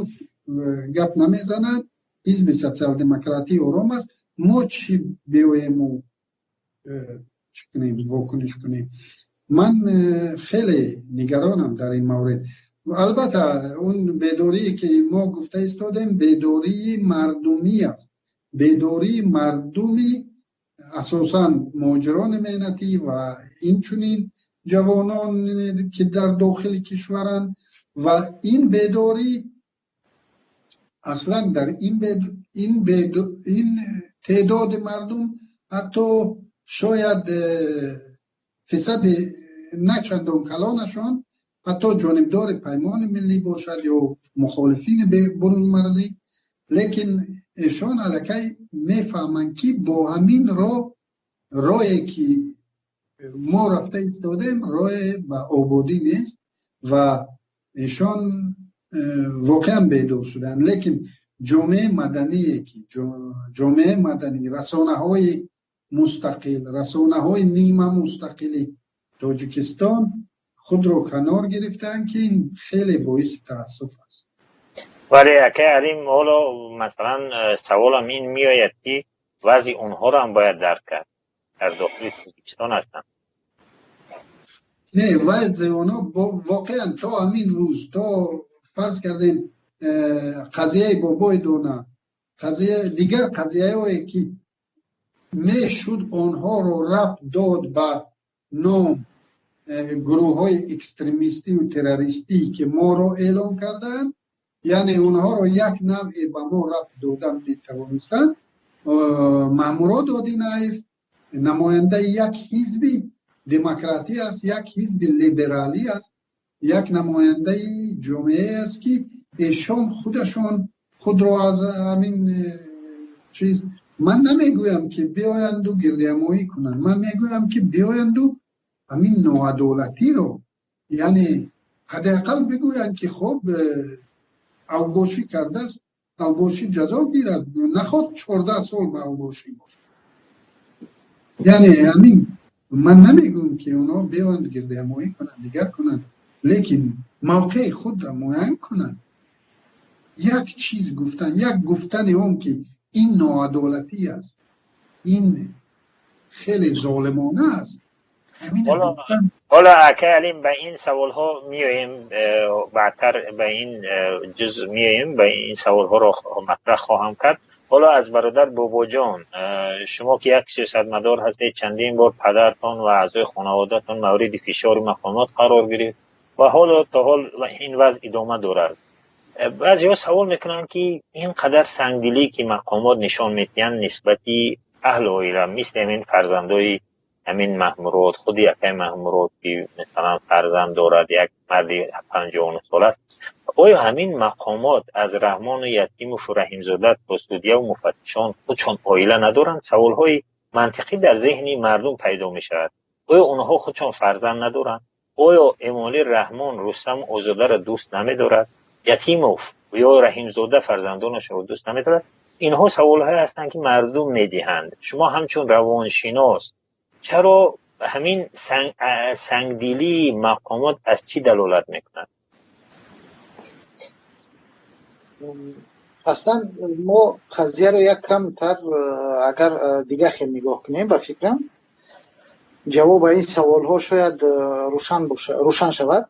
گپ نمیزنند، حزب سوسیال دموکراتی آرام است، ما چی بیاییم و چی کنیم واکنش کنیم. من خیلی نگرانم در این مورد. البته اون بیداری که ما گفته ایستادیم بیداری مردمی است، بیداری مردمی اساساً مهاجران مهنتی و اینچنین جوانان که در داخل کشورند و این بیداری اصلا در این تعداد مردم حتی شاید فیصد نچندان کلانشان حتی جانبدار پیمان ملی باشد یا مخالفین برون مرزی، لیکن ایشان الکی میفهمند که با همین راهی که ما رفته ایستادیم راه به آبادی نیست و ایشان واقعا بیدار شدن. لیکن جامعه مدنی که جامعه مدنی رسانه های مستقل، رسانه های نیمه مستقل تاجیکستان خود رو کنار گرفتن که این خیلی باعث تاسف است. ولی اگه علیم حالا مثلا سوالم این میآید که وضع اونها رو هم باید درک کرد در داخل تاجیکستان هستن. نه وضع اونها واقعا تا همین روز تا فرض کردیم قضیه بابای دانه، قضیه دیگر قضیه هایی که میشد آنها رو ربط داد به نام گروه های اکستریمیستی و تروریستی که ما رو اعلام کردن، یعنی اونها رو یک نوعی به ما ربط دادن میتوانستن. مامورا دادی نایف نماینده یک حزب دموکراتی است، یک حزب لیبرالی است، یک نماینده جامعه است که ایشان خودشان خود را از همین چیز، من نمیگویم که بیایند و گردهمایی کنند، من میگویم که بیایند و همین نوعدالتی رو، یعنی حداقل بگویند که خب اوباشی کرده است، اوباشی جزا گیرد، نخواد 14 سال به اوباشی باشه. یعنی همین من نمیگویم که اونا بیایند گردهمایی کنند دیگر کنند، لیکن موقع خود را معین کنند. یک چیز گفتن، یک گفتن هم که این نوعدالتی است، این خیلی ظالمانه است. حالا اگه علیم به این سوال ها میاییم بعدتر به این جزء میاییم به این سوال ها رو مطرح خواهم کرد. حالا از برادر بابا جان، شما که یک سیاستمدار هستید، چندین بار پدرتان و اعضای خانواده‌تان مورد فشار مقامات قرار گرفت و حالا تا حال این وضع ادامه دارد. بعضی‌ها سوال میکنن که اینقدر سنگدلی که مقامات نشان میدن نسبتی اهل عائله مثل همین فرزندای همین مأمورات، خود یکی مأمورات که مثلا فرزند دارد، یک مرد 59 ساله است، آیا همین مقامات از رحمان و یتیم و فرهیم زاده پاسدودیه و مفتشان خودشان عائله ندارند؟ سوالهای منطقی در ذهن مردم پیدا می شود. آیا اونها خودشان فرزند ندارند؟ آیا امالی رحمان رستم آزاده را دوست نمی دارد؟ یتیم و یا رحیم زاده فرزندانش را دوست نمی دارد؟ اینها سوالهای هستند که مردم میدهند. شما همچون روانشناس چرا همین سنگدلی مقامات از چی دلالت میکنند؟ اصلا ما قضیه رو یک کم تر اگر دیگه خیلی نگاه کنیم به فکرم جواب این سوال ها شاید روشن شود.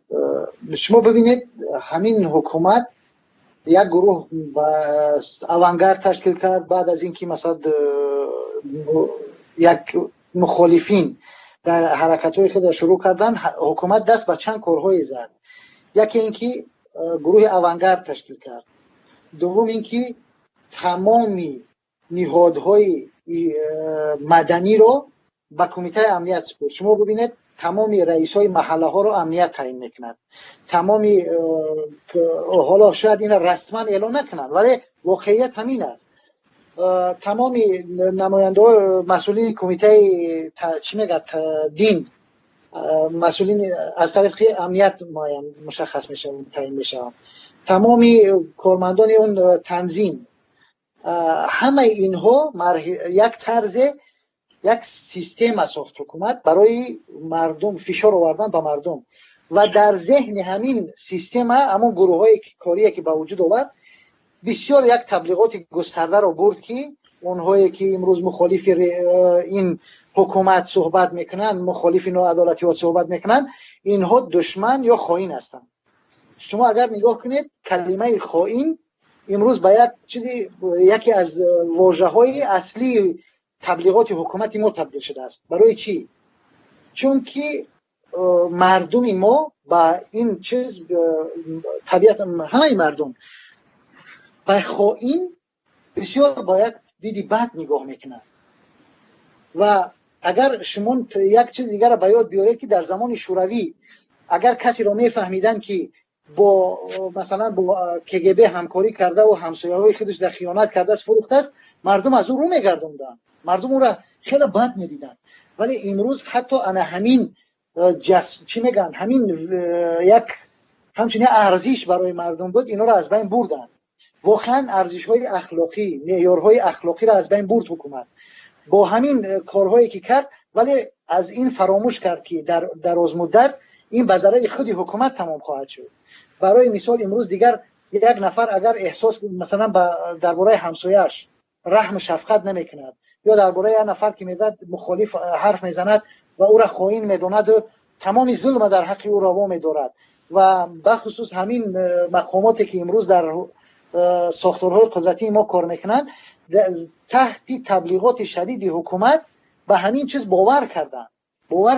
شما ببینید همین حکومت یک گروه اوانگارد تشکیل کرد، بعد از اینکه مثلا یک مخالفین در حرکت های خود را شروع کردن، حکومت دست به چند کارهای زد. یکی اینکه گروه اوانگارد تشکیل کرد، دوم اینکه تمامی نهادهای مدنی رو به کمیته امنیت سپرد. شما ببینید تمامی رئیس های محله ها رو امنیت تعیین میکند، تمامی حالا شاید این رسما اعلان نکنند ولی واقعیت همین است. تمامی نماینده مسئولین کمیته چی میگه دین، مسئولین از طریق امنیت مشخص میشه و تعیین میشه، تمامی کارمندان اون تنظیم، همه اینها یک طرز یک سیستم است حکومت برای مردم فشار آوردن به مردم و در ذهن همین سیستم همون گروه های کاری که به وجود آورد بسیار یک تبلیغات گسترده رو برد که اونهایی که امروز مخالف این حکومت صحبت میکنن، مخالف نوعدالتیات صحبت میکنن، اینها دشمن یا خائن هستند. شما اگر نگاه کنید کلمه خائن امروز به یک چیزی، یکی از واژه‌های اصلی تبلیغات حکومتی ما تبدیل شده است. برای چی؟ چون که مردم ما با این چیز طبیعت همه مردم به خائن بسیار باید دیدی بد نگاه میکنن. و اگر شما یک چیز دیگر را به یاد بیارید که در زمان شوروی اگر کسی را میفهمیدن که با مثلا با KGB همکاری کرده و همسایه‌های خودش در خیانت کرده است، فروخته است، مردم از او رو میگردوندن، مردم او را خیلی بد میدیدن. ولی امروز حتی انا همین چی میگن، همین یک همچنین ارزش برای مردم بود، اینا را از بین بردن. واقعا ارزش‌های اخلاقی، معیارهای اخلاقی را از بین برد حکومت با همین کارهایی که کرد. ولی از این فراموش کرد که در دراز مدت این به ضرر خود حکومت تمام خواهد شد. برای مثال امروز دیگر یک نفر اگر احساس مثلا درباره همسایه‌اش رحم و شفقت نمیکند یا درباره یک نفر که میگه مخالف حرف میزند و او را خائن میداند و تمام ظلم در حق او روا میدارد و به خصوص همین مقاماتی که امروز در ساختارهای قدرتی ما کار میکنند تحت تبلیغات شدید حکومت به همین چیز باور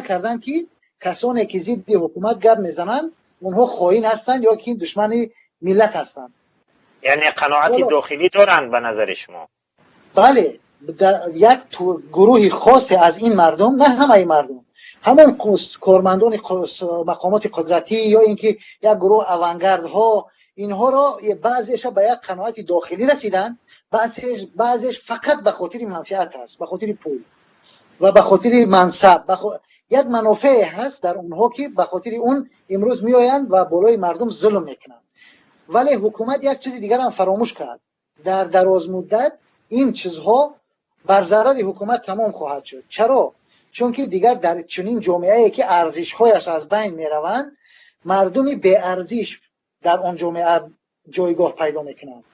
کردن که کسانی که ضد حکومت گپ میزنند اونها خائن هستند یا که دشمن ملت هستند. یعنی قناعت داخلی دارند به نظر شما؟ بله، یک گروه خاص از این مردم، نه همه مردم، همون کارمندان مقامات قدرتی یا اینکه یک گروه اوانگارد ها، اینها را بعضیش به یک قناعت داخلی رسیدن، بعضیش فقط به خاطر منفعت است، به خاطر پول و به خاطر منصب، یک منافع هست در اونها که به خاطر اون امروز میآیند و بالای مردم ظلم میکنند. ولی حکومت یک چیز دیگر هم فراموش کرد. در دراز مدت این چیزها بر ضرر حکومت تمام خواهد شد. چرا؟ چون که دیگر در چنین جامعه‌ای که ارزش‌هایش از بین میروند، مردمی بی ارزش در آن جامعه جایگاه پیدا میکنند.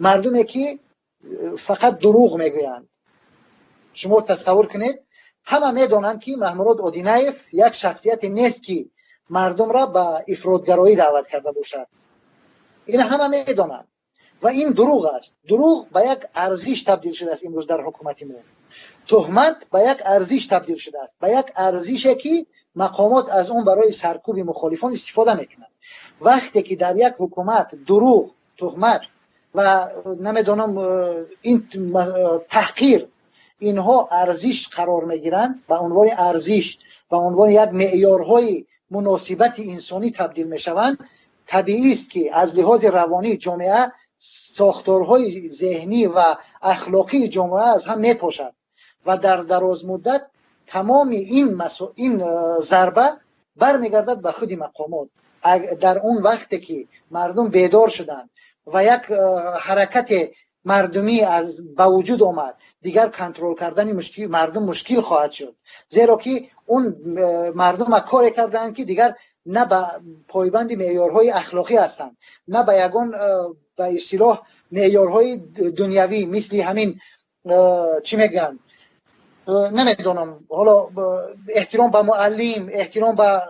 مردمی که فقط دروغ میگویند. شما تصور کنید همه میدونند که محمود اودینایف یک شخصیت نیست که مردم را به افراطگرایی دعوت کرده باشد. این همه میدونند و این دروغ است. دروغ به یک ارزش تبدیل شده است امروز در حکومت ما. تهمت به یک ارزش تبدیل شده است، به یک ارزشی که مقامات از اون برای سرکوب مخالفان استفاده میکنند. وقتی که در یک حکومت دروغ، تهمت و نمیدونم این تحقیر اینها ارزش قرار میگیرند، به عنوان ارزش، به عنوان یک معیارهای مناسبت انسانی تبدیل میشوند، طبیعی است که از لحاظ روانی جامعه ساختارهای ذهنی و اخلاقی جامعه از هم میپاشد و در دراز مدت تمام این ضربه برمیگردد به خود مقامات. در اون وقتی که مردم بیدار شدند و یک حرکت مردمی از با وجود آمد، دیگر کنترل کردن مردم مشکل خواهد شد، زیرا که اون مردم کاری کردند که دیگر نه به پایبند معیارهای اخلاقی هستند، نه به یگان به اصطلاح معیارهای دنیوی مثل همین چی میگن نمیدونم حالا احترام به معلم، احترام به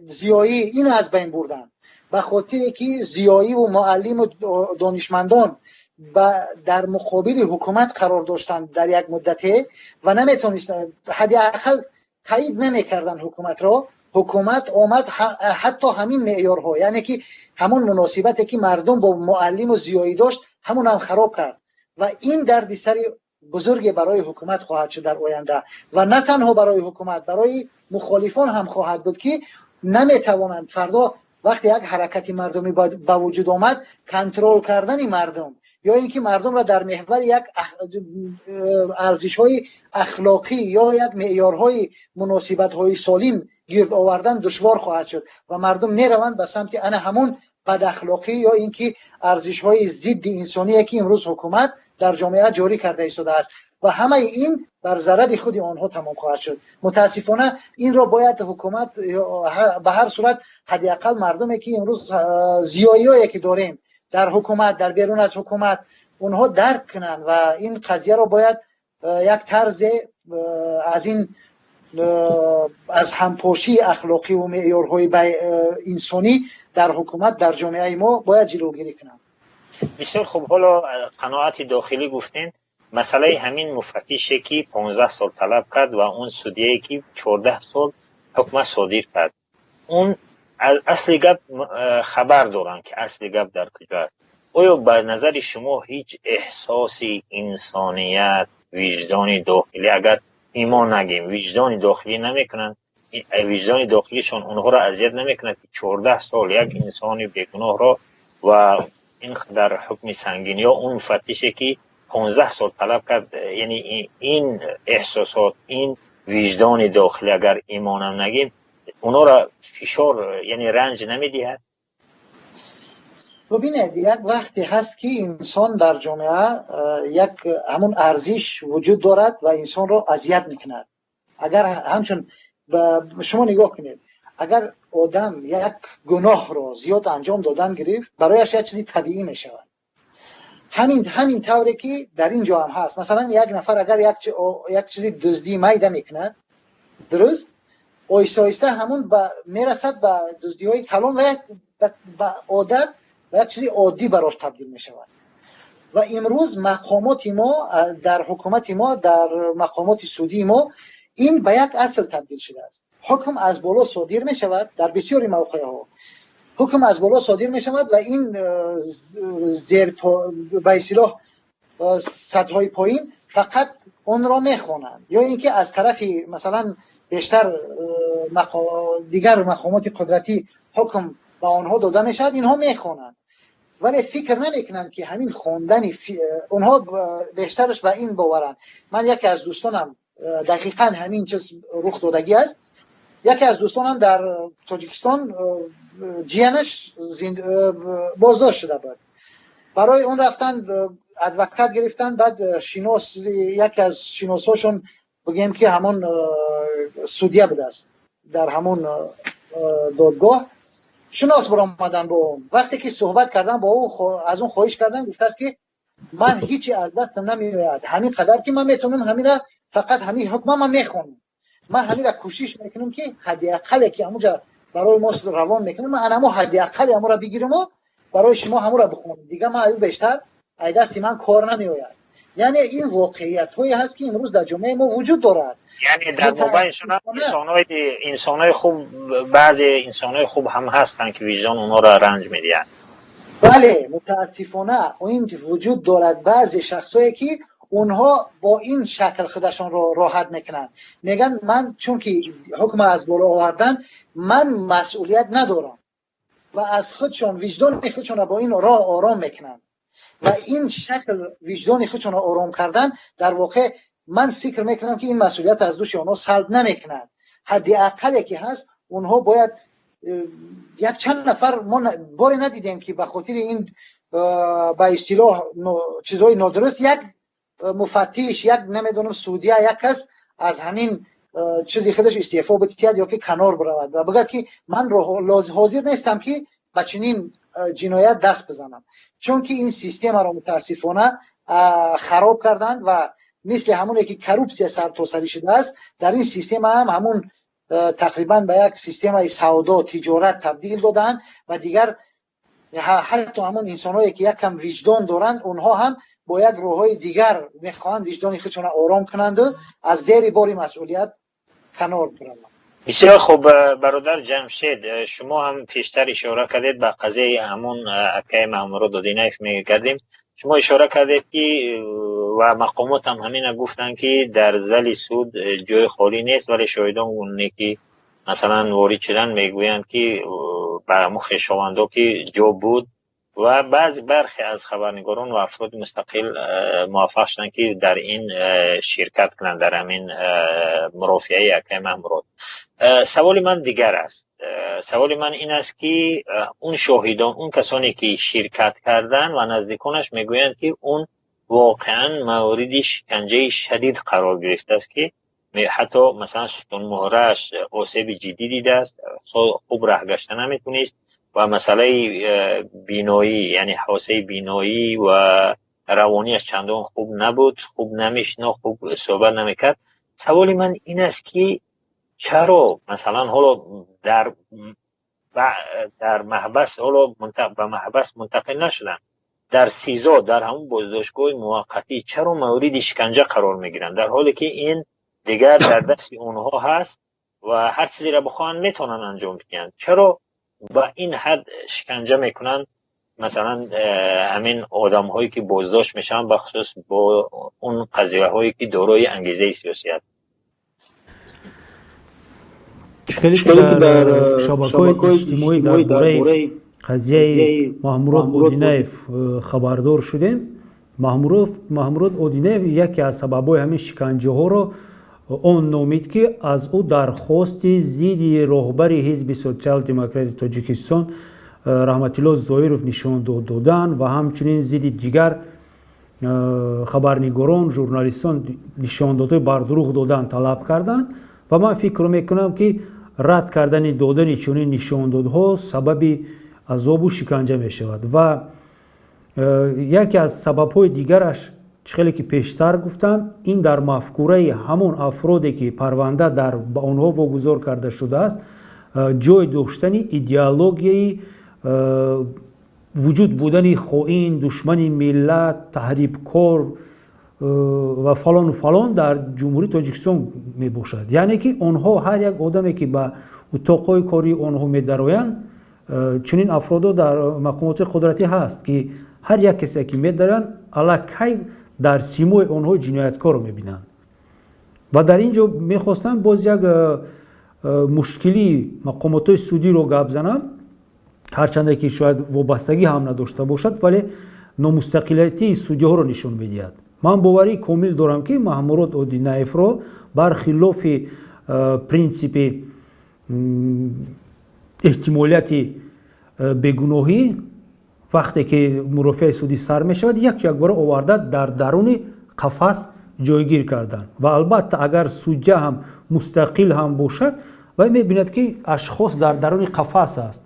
زیایی، این از بین بردن به خاطر که زیایی و معلم و دانشمندان در مقابل حکومت قرار داشتند در یک مدته و نمیتونستند حداقل تایید نمیکردن حکومت را. حکومت آمد حتی همین معیارها، یعنی که همون مناسبتی که مردم با معلم و زیایی داشت همون هم خراب کرد و این دردسر بزرگی برای حکومت خواهد شد در آینده و نه تنها برای حکومت، برای مخالفان هم خواهد بود که نمیتوانند فردا وقتی یک حرکت مردمی با وجود آمد کنترل کردن مردم یا اینکه مردم را در محور یک ارزش‌های اخلاقی یا یک معیارهای مناسبت‌های سالم گرد آوردن دشوار خواهد شد و مردم میروند به سمت همون بد اخلاقی یا اینکه ارزش‌های ضد انسانی که امروز حکومت در جامعه جاری کرده ایستاده است و همه این بر ضرر خود آنها تمام خواهد شد. متاسفانه این را باید حکومت به هر صورت حداقل مردمی که امروز زیایی‌هایی که داریم در حکومت، در بیرون از حکومت، اونها درک کنن و این قضیه را باید یک طرز از این از همپاشی اخلاقی و معیارهای انسانی در حکومت در جامعه ما باید جلوگیری کنن. بسیار خوب. حالا قناعت داخلی گفتین، مسئله همین مفتشی که 15 سال طلب کرد و اون سودیه که 14 سال حکم صادر کرد، اون اصلی گپ خبر دارن که اصلی گپ در کجا است؟ آیا به نظر شما هیچ احساسی انسانیت، وجدان داخلی، اگر ایمان نگیم وجدان داخلی نمیکنن، وجدان داخلیشون اونها را اذیت نمیکنه که 14 سال یک انسان بیگناه را و این در حکم سنگین یا اون مفتشی که 15 سال طلب کرد، یعنی این احساسات، این وجدان داخلی اگر ایمانم نگیم اونا را فشار یعنی رنج نمیدهد؟ ببینید یک وقتی هست که انسان در جامعه یک همون ارزش وجود دارد و انسان را اذیت میکند. اگر همچون شما نگاه کنید، اگر آدم یک گناه را زیاد انجام دادن گرفت برایش یک چیزی طبیعی میشود. همین طوری که در اینجا هم هست. مثلا یک نفر اگر یک چیزی دزدی میده میکند، درست آیسته آیسته همون میرسد به دزدی های کلان و به عادت و یک چیزی عادی براش تبدیل می شود. و امروز مقامات ما در حکومت ما، در مقامات سودی ما، این به یک اصل تبدیل شده است. حکم از بالا صادر می شود در بسیاری موقع ها. حکم از بالا صادر می شود و این زیر به اصطلاح سطح های پایین فقط اون را می خوانند یا اینکه از طرف مثلا بیشتر دیگر مقامات قدرتی حکم به آنها داده می شود، اینها می خوانند ولی فکر نمیکنن که همین خواندن اونها بیشترش به این باورن. من یکی از دوستانم دقیقاً همین چیز رخ دادگی است. یکی از دوستانم در تاجیکستان جیانش بازداشت شده بود. برای اون رفتن ادوکات گرفتن، بعد یکی از شناساشون بگیم که همون سودیه بوده است در همون دادگاه شناس برآمدن با اون. وقتی که صحبت کردن با او از اون خواهش کردن، گفته است که من هیچی از دستم نمیاد، همین قدر که من میتونم همین را فقط همین حکم من میخونم، من همین را کوشش میکنم که حداقل که همونجا برای ما روان میکنم من همون حداقل همون را بگیرم و برای شما همون را بخونم، دیگه من بیشتر ای دست که من کار نمیآید. یعنی این واقعیت هایی هست که امروز در جامعه ما وجود دارد. یعنی در موقع انسانای خوب، بعضی انسانای خوب هم هستن که وجدان اونا را رنج میدن. بله متاسفانه این وجود دارد بعضی شخصایی که اونها با این شکل خودشان را راحت میکنن، میگن من چون که حکم از بالا آوردن من مسئولیت ندارم و از خودشان وجدان خودشان را با این راه آرام میکنن و این شکل وجدان خودشان را آرام کردن در واقع من فکر میکنم که این مسئولیت از دوش اونها سلب نمیکنند. حداقلی که هست اونها باید یک چند نفر، ما باری ندیدیم که به خاطر این به اصطلاح چیزهای نادرست یک مفتش، یک نمیدونم سعودیه، یک کس از همین چیزی خودش استعفا بده یا که کنار برود و بگه که من حاضر نیستم که به چنین جنایت دست بزنم، چون که این سیستم را متاسفانه خراب کردند و مثل همونی که کروپسیا سر تا سری شده است در این سیستم هم همون تقریبا به یک سیستم سودا تجارت تبدیل دادن و دیگر حتی همون انسانایی که یک کم وجدان دارند اونها هم با یک راههای دیگر میخوان وجدان خودشون آرام کنند و از زیر بار مسئولیت کنار برند. بسیار خوب برادر جمشید، شما هم پیشتر اشاره کردید به قضیه همون اکای مامورود دینایف میگردیم. شما اشاره کردید که و مقامات هم همین گفتن که در زل سود جای خالی نیست، ولی شاهدان اونی که مثلا وارد شدن میگویند که به مخ شواندا که جو بود و برخی از خبرنگاران و افراد مستقل موفق شدن که در این شرکت کنند در همین مرافعه اکای مامورود. سوال من دیگر است. سوال من این است که اون شاهدان، اون کسانی که شرکت کردن و نزدیکانش میگویند که اون واقعا مورد شکنجه شدید قرار گرفته است که حتی مثلا ستون مهرش آسیب جدی دیده است، خوب راه گشته نمیتونست و مسئله بینایی یعنی حواسه بینایی و روانیش چندان خوب نبود، خوب نمیشناخت، خوب صحبت نمیکرد. سوال من این است که چرا مثلا حالا در محبس حالا به محبس منتقل نشدن، در سیزا در همون بازداشتگاه موقتی چرا مورد شکنجه قرار میگیرن در حالی که این دیگر در دست اونها هست و هر چیزی را بخواهن میتونن انجام بدن؟ چرا با این حد شکنجه میکنن مثلا همین آدم هایی که بازداشت میشن بخصوص با اون قضیه هایی که دارای انگیزه سیاسی هست؟ خیلی که در شبکه‌های اجتماعی درباره قضیه مامورود اودینایف خبردار شدیم. مامورود اودینایف یکی از سبب‌های همین شکنجه ها را اون نامید که از او درخواست ضد رهبر حزب سوسیال دموکرات تاجیکستان رحمت الله ظاهرов نشان دادن و همچنین ضد دیگر خبرنگاران، ژورنالیستان نشان داده بر دروغ دادن طلب کردند و من فکر میکنم که رد کردن دادن چنین نشاندادها سبب عذاب و شکنجه می شود و یکی از سبب‌های دیگرش خیلی که پیشتر گفتم این در مفکوره همون افرادی که پرونده در به آنها واگذار کرده شده است جای داشتن ایدئولوژی وجود بودن خائن، دشمن ملت، تحریبکار و فلان در جمهوری تاجیکستان می باشد. یعنی که آنها هر یک آدمی که به اتاقای کاری آنها می درآیند چنین افراد در مقامات قدرتی هست که هر یک کسی که می درآیند الکی در سیمای آنها جنایتکار رو می بینند و در اینجا می خواستم باز یک مشکلی مقامات سعودی رو گپ زنم، هرچند که شاید وابستگی هم نداشته باشد ولی نامستقلیتی سعودی ها رو نشون میدهد. من باوری کامل دارم که مامورود اودینایف رو برخلاف پرینسیپ احتمالیت بیگناهی وقتی که مرافع سعودی سر می شود یک بار آورده در درون قفس جایگیر کردن و البته اگر سوجه هم مستقل هم باشد و می بیند که اشخاص در درون قفس است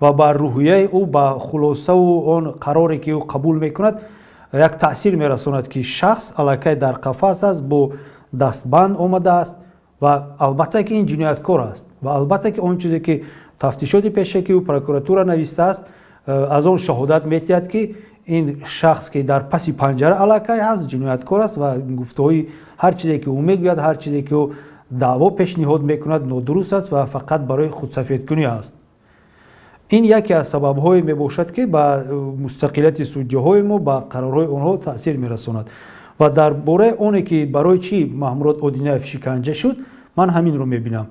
و بر روحیه او با خلاصه و آن قراری که او قبول می کند یک تأثیر می رساند که شخص الکی در قفس است، با دستبند آمده است و البته که این جنایتکار است و البته که آن چیزی که تفتیشات پیشکی و پروکراتور نوشته است از آن شهادت می‌دهد که این شخص که در پس پنجره علاقه هست جنایتکار است و گفته‌های هر چیزی که او میگوید، هر چیزی که او دعوا پیشنهاد میکند نادرست است و فقط برای خودسفیدکنی است. این یکی از سبب‌های میباشد که با مستقلیت سودجه‌های ما با قرارهای آنها تأثیر میرساند. و درباره اونی که برای چی محمود اودینایف شکنجه شد، من همین رو میبینم.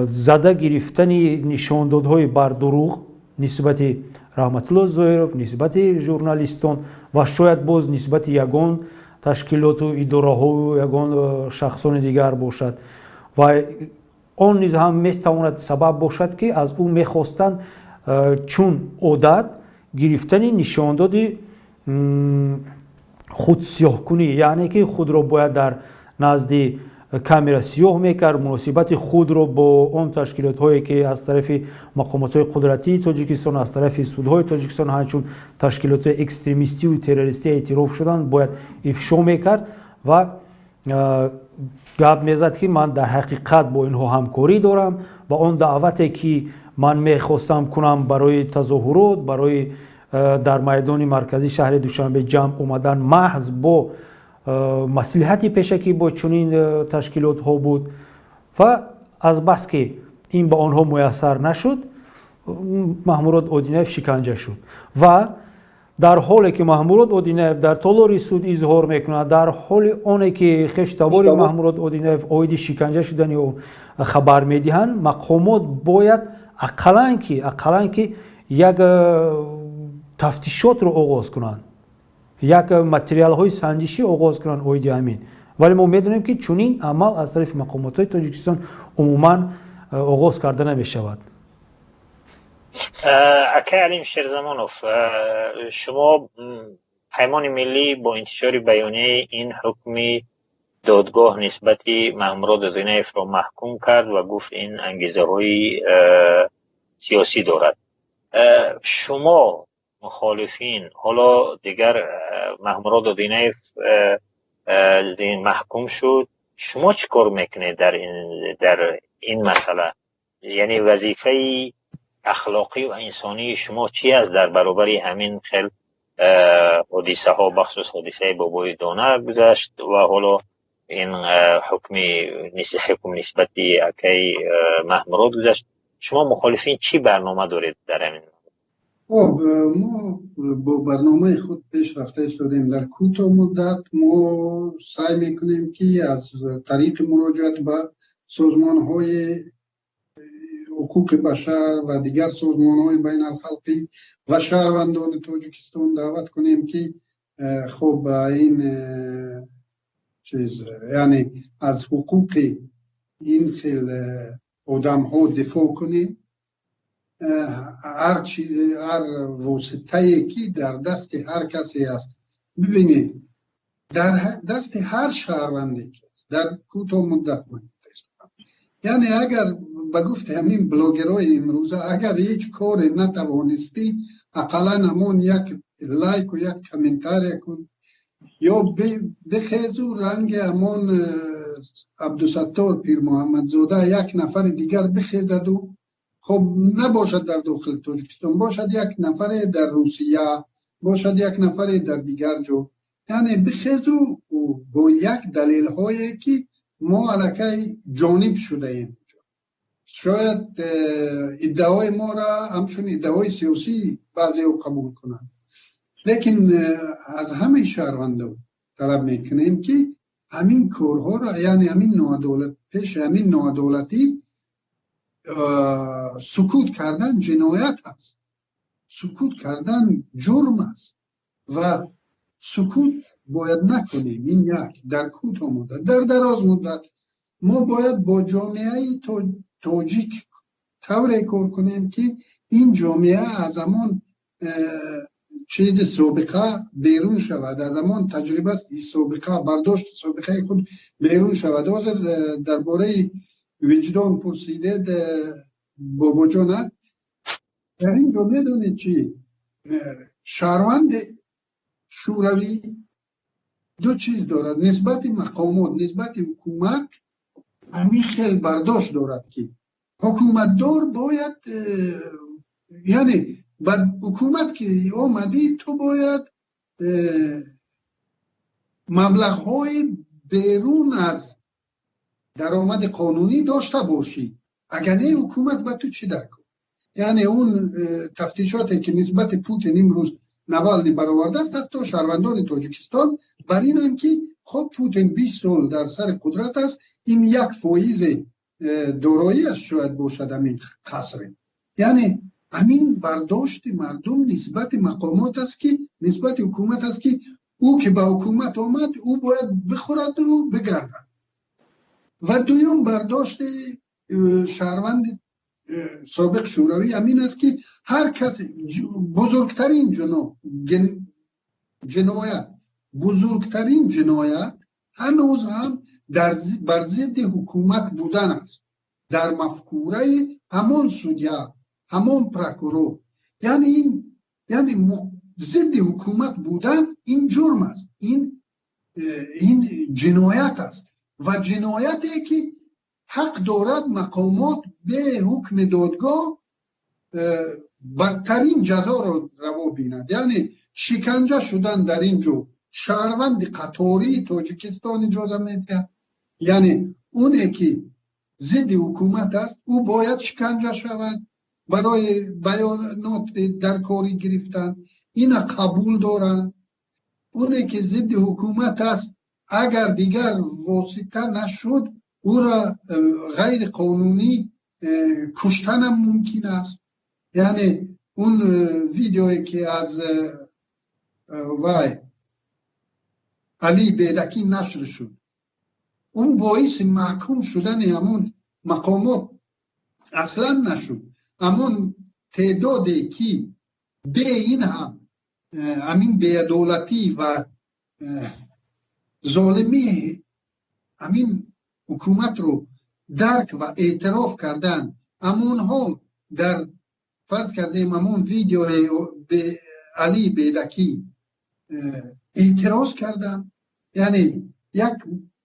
زده گرفتن نشاندادهای بر دروغ نسبت رحمت الله ظاهرов، نسبت ژورنالیستان و شاید باز نسبت یگان تشکیلات و اداره‌ها و یگان شخصان دیگر باشد و آن نیز هم میتواند سبب باشد که از او میخواستند چون عادت گرفتن نشانداد خود سیاه کنی، یعنی که خود را باید در نزد کامرا سیاه میکرد، مناسبت خود را با آن تشکیلات هایی که از طرف مقامات های قدرتی تاجیکستان، از طرف سودهای تاجیکستان همچون تشکیلات اکستریمیستی و تروریستی اعتراف شدن باید افشا میکرد و گپ میزد که من در حقیقت با اینها همکاری دارم و آن دعوتی که من میخواستم کنم برای تظاهرات، برای در میدان مرکزی شهر دوشنبه جمع اومدن محض با مصلحتی پیشکی با چنین تشکیلات ها بود و از بس که این به آنها میسر نشد محمود اودینایف شکنجه شد و در حالی که محمود اودینایف در تالار سود اظهار میکند، در حال آنی که خشتبار محمود اودینایف عاید شکنجه شدن یا خبر میدهند، مقامات باید اقلا که یک تفتیشات رو آغاز کنند، یک متریال های سنجشی آغاز کنند عاید همین. ولی ما میدونیم که چنین عمل از طرف مقامات های تاجیکستان عموما آغاز کرده نمی شود. اکا علیم شیرزمانوف، شما پیمان ملی با انتشار بیانیه این حکمی دادگاه نسبت محمود اودینایف را محکوم کرد و گفت این انگیزه های سیاسی دارد. شما مخالفین حالا دیگر محمود اودینایف محکوم شد، شما چی کار میکنید در این مسئله؟ یعنی وظیفه اخلاقی و انسانی شما چی است در برابر همین خیل حادثه ها، بخصوص حادثه بابای دانه گذشت و حالا این حکم نسبت اکی محمود گذشت؟ شما مخالفین چی برنامه دارید در همین؟ ما با برنامه خود پیش رفته شدیم. در کوتاه مدت ما سعی میکنیم که از طریق مراجعت به سازمان های حقوق بشر و دیگر سازمان های بین الخلقی و شهروندان تاجیکستان دعوت کنیم که خب این چیز یعنی از حقوق این خیل آدم ها دفاع کنیم. هر واسطه‌ای که در دست هر کسی است، ببینید در دست هر شهروندی که است در کوتاه مدت یعنی اگر به گفت همین بلاگرای امروزه اگر هیچ کاری نتوانستی اقلا همون یک لایک و یک کامنتار کن یا بخیزو رنگ همون عبدالستار پیر محمد زاده یک نفر دیگر بخیزد و خب نباشد در داخل تاجیکستان، باشد یک نفر در روسیه، باشد یک نفر در دیگر جو، یعنی بخیزو با یک دلیل هایی که ما علاقه جانب شده ایم. شاید ادعای ما را همچون ادعای سیاسی بعضی او قبول کنند، لیکن از همه شهروندان طلب میکنیم که همین کارها را یعنی همین ناعدالت پیش همین ناعدالتی سکوت کردن جنایت است، سکوت کردن جرم است و سکوت باید نکنیم. این یک در کوتاه مدت. در دراز مدت ما باید با جامعه تاجیک طوری کار کنیم که این جامعه از همان چیز سابقه بیرون شود، از همان تجربه سابقه برداشت سابقه خود بیرون شود. درباره وجدان پرسیده بابا جانه در این جامعه دانید چی شهروند شوروی دو چیز دارد، نسبت مقامات نسبت حکومت همین خیل برداشت دارد که حکومت دار باید یعنی و حکومت که آمدی تو باید مبلغ های بیرون از درآمد قانونی داشته باشی، اگر نه حکومت به تو چی درک کنه؟ یعنی اون تفتیشاتی که نسبت پوتین امروز نوالنی برآورده است، حتی شهروندان تاجیکستان بر اینن که خب پوتین 20 سال در سر قدرت است، این 1% دارایی است شاید باشد همین قصر. یعنی همین برداشت مردم نسبت مقامات است که نسبت حکومت است که او که به حکومت آمد او باید بخورد و بگردد. و دویم برداشت شهروند سابق شوروی همین است که هر کس بزرگترین جنایت هنوز هم بر ضد حکومت بودن است، در مفکوره همون سودیا، همون پروکورور. یعنی ضد حکومت بودن این جرم است، این جنایت است و جنایتی که حق دارد مقامات به حکم دادگاه بدترین جزا را روا بیند. یعنی شکنجه شدن در اینجا شهروند قطاری تاجیکستان اجازه میده، یعنی اونی که ضد حکومت است او باید شکنجه شود برای بیانات در کاری گرفتن، این قبول دارن. اونی که ضد حکومت است اگر دیگر واسطه نشد او را غیر قانونی کشتن هم ممکن است. یعنی اون ویدیویی که از علی بیدکی نشر شد اون باعث محکوم شدن همون مقامات اصلا نشد. همون تعدادی که به این هم همین بی‌عدالتی و ظالمی همین حکومت رو درک و اعتراف کردن، همونها در فرض کردیم همون ویدیو به علی بیدکی اعتراض کردن، یعنی یک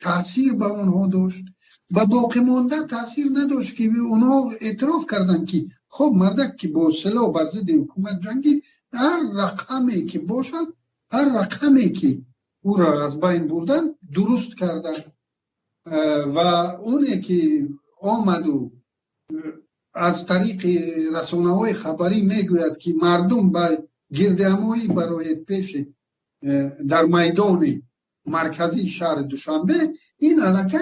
تاثیر به اونها داشت و باقی مانده تاثیر نداشت که اونها اعتراف کردن که خب مردک که با سلاح بر ضد حکومت جنگید، هر رقمی که باشد، هر رقمی که او را از بین بردن درست کردن. و اونی که آمد و از طریق رسانه‌های خبری میگوید که مردم به گردهمایی برای پیش در میدان مرکزی شهر دوشنبه، این علاقه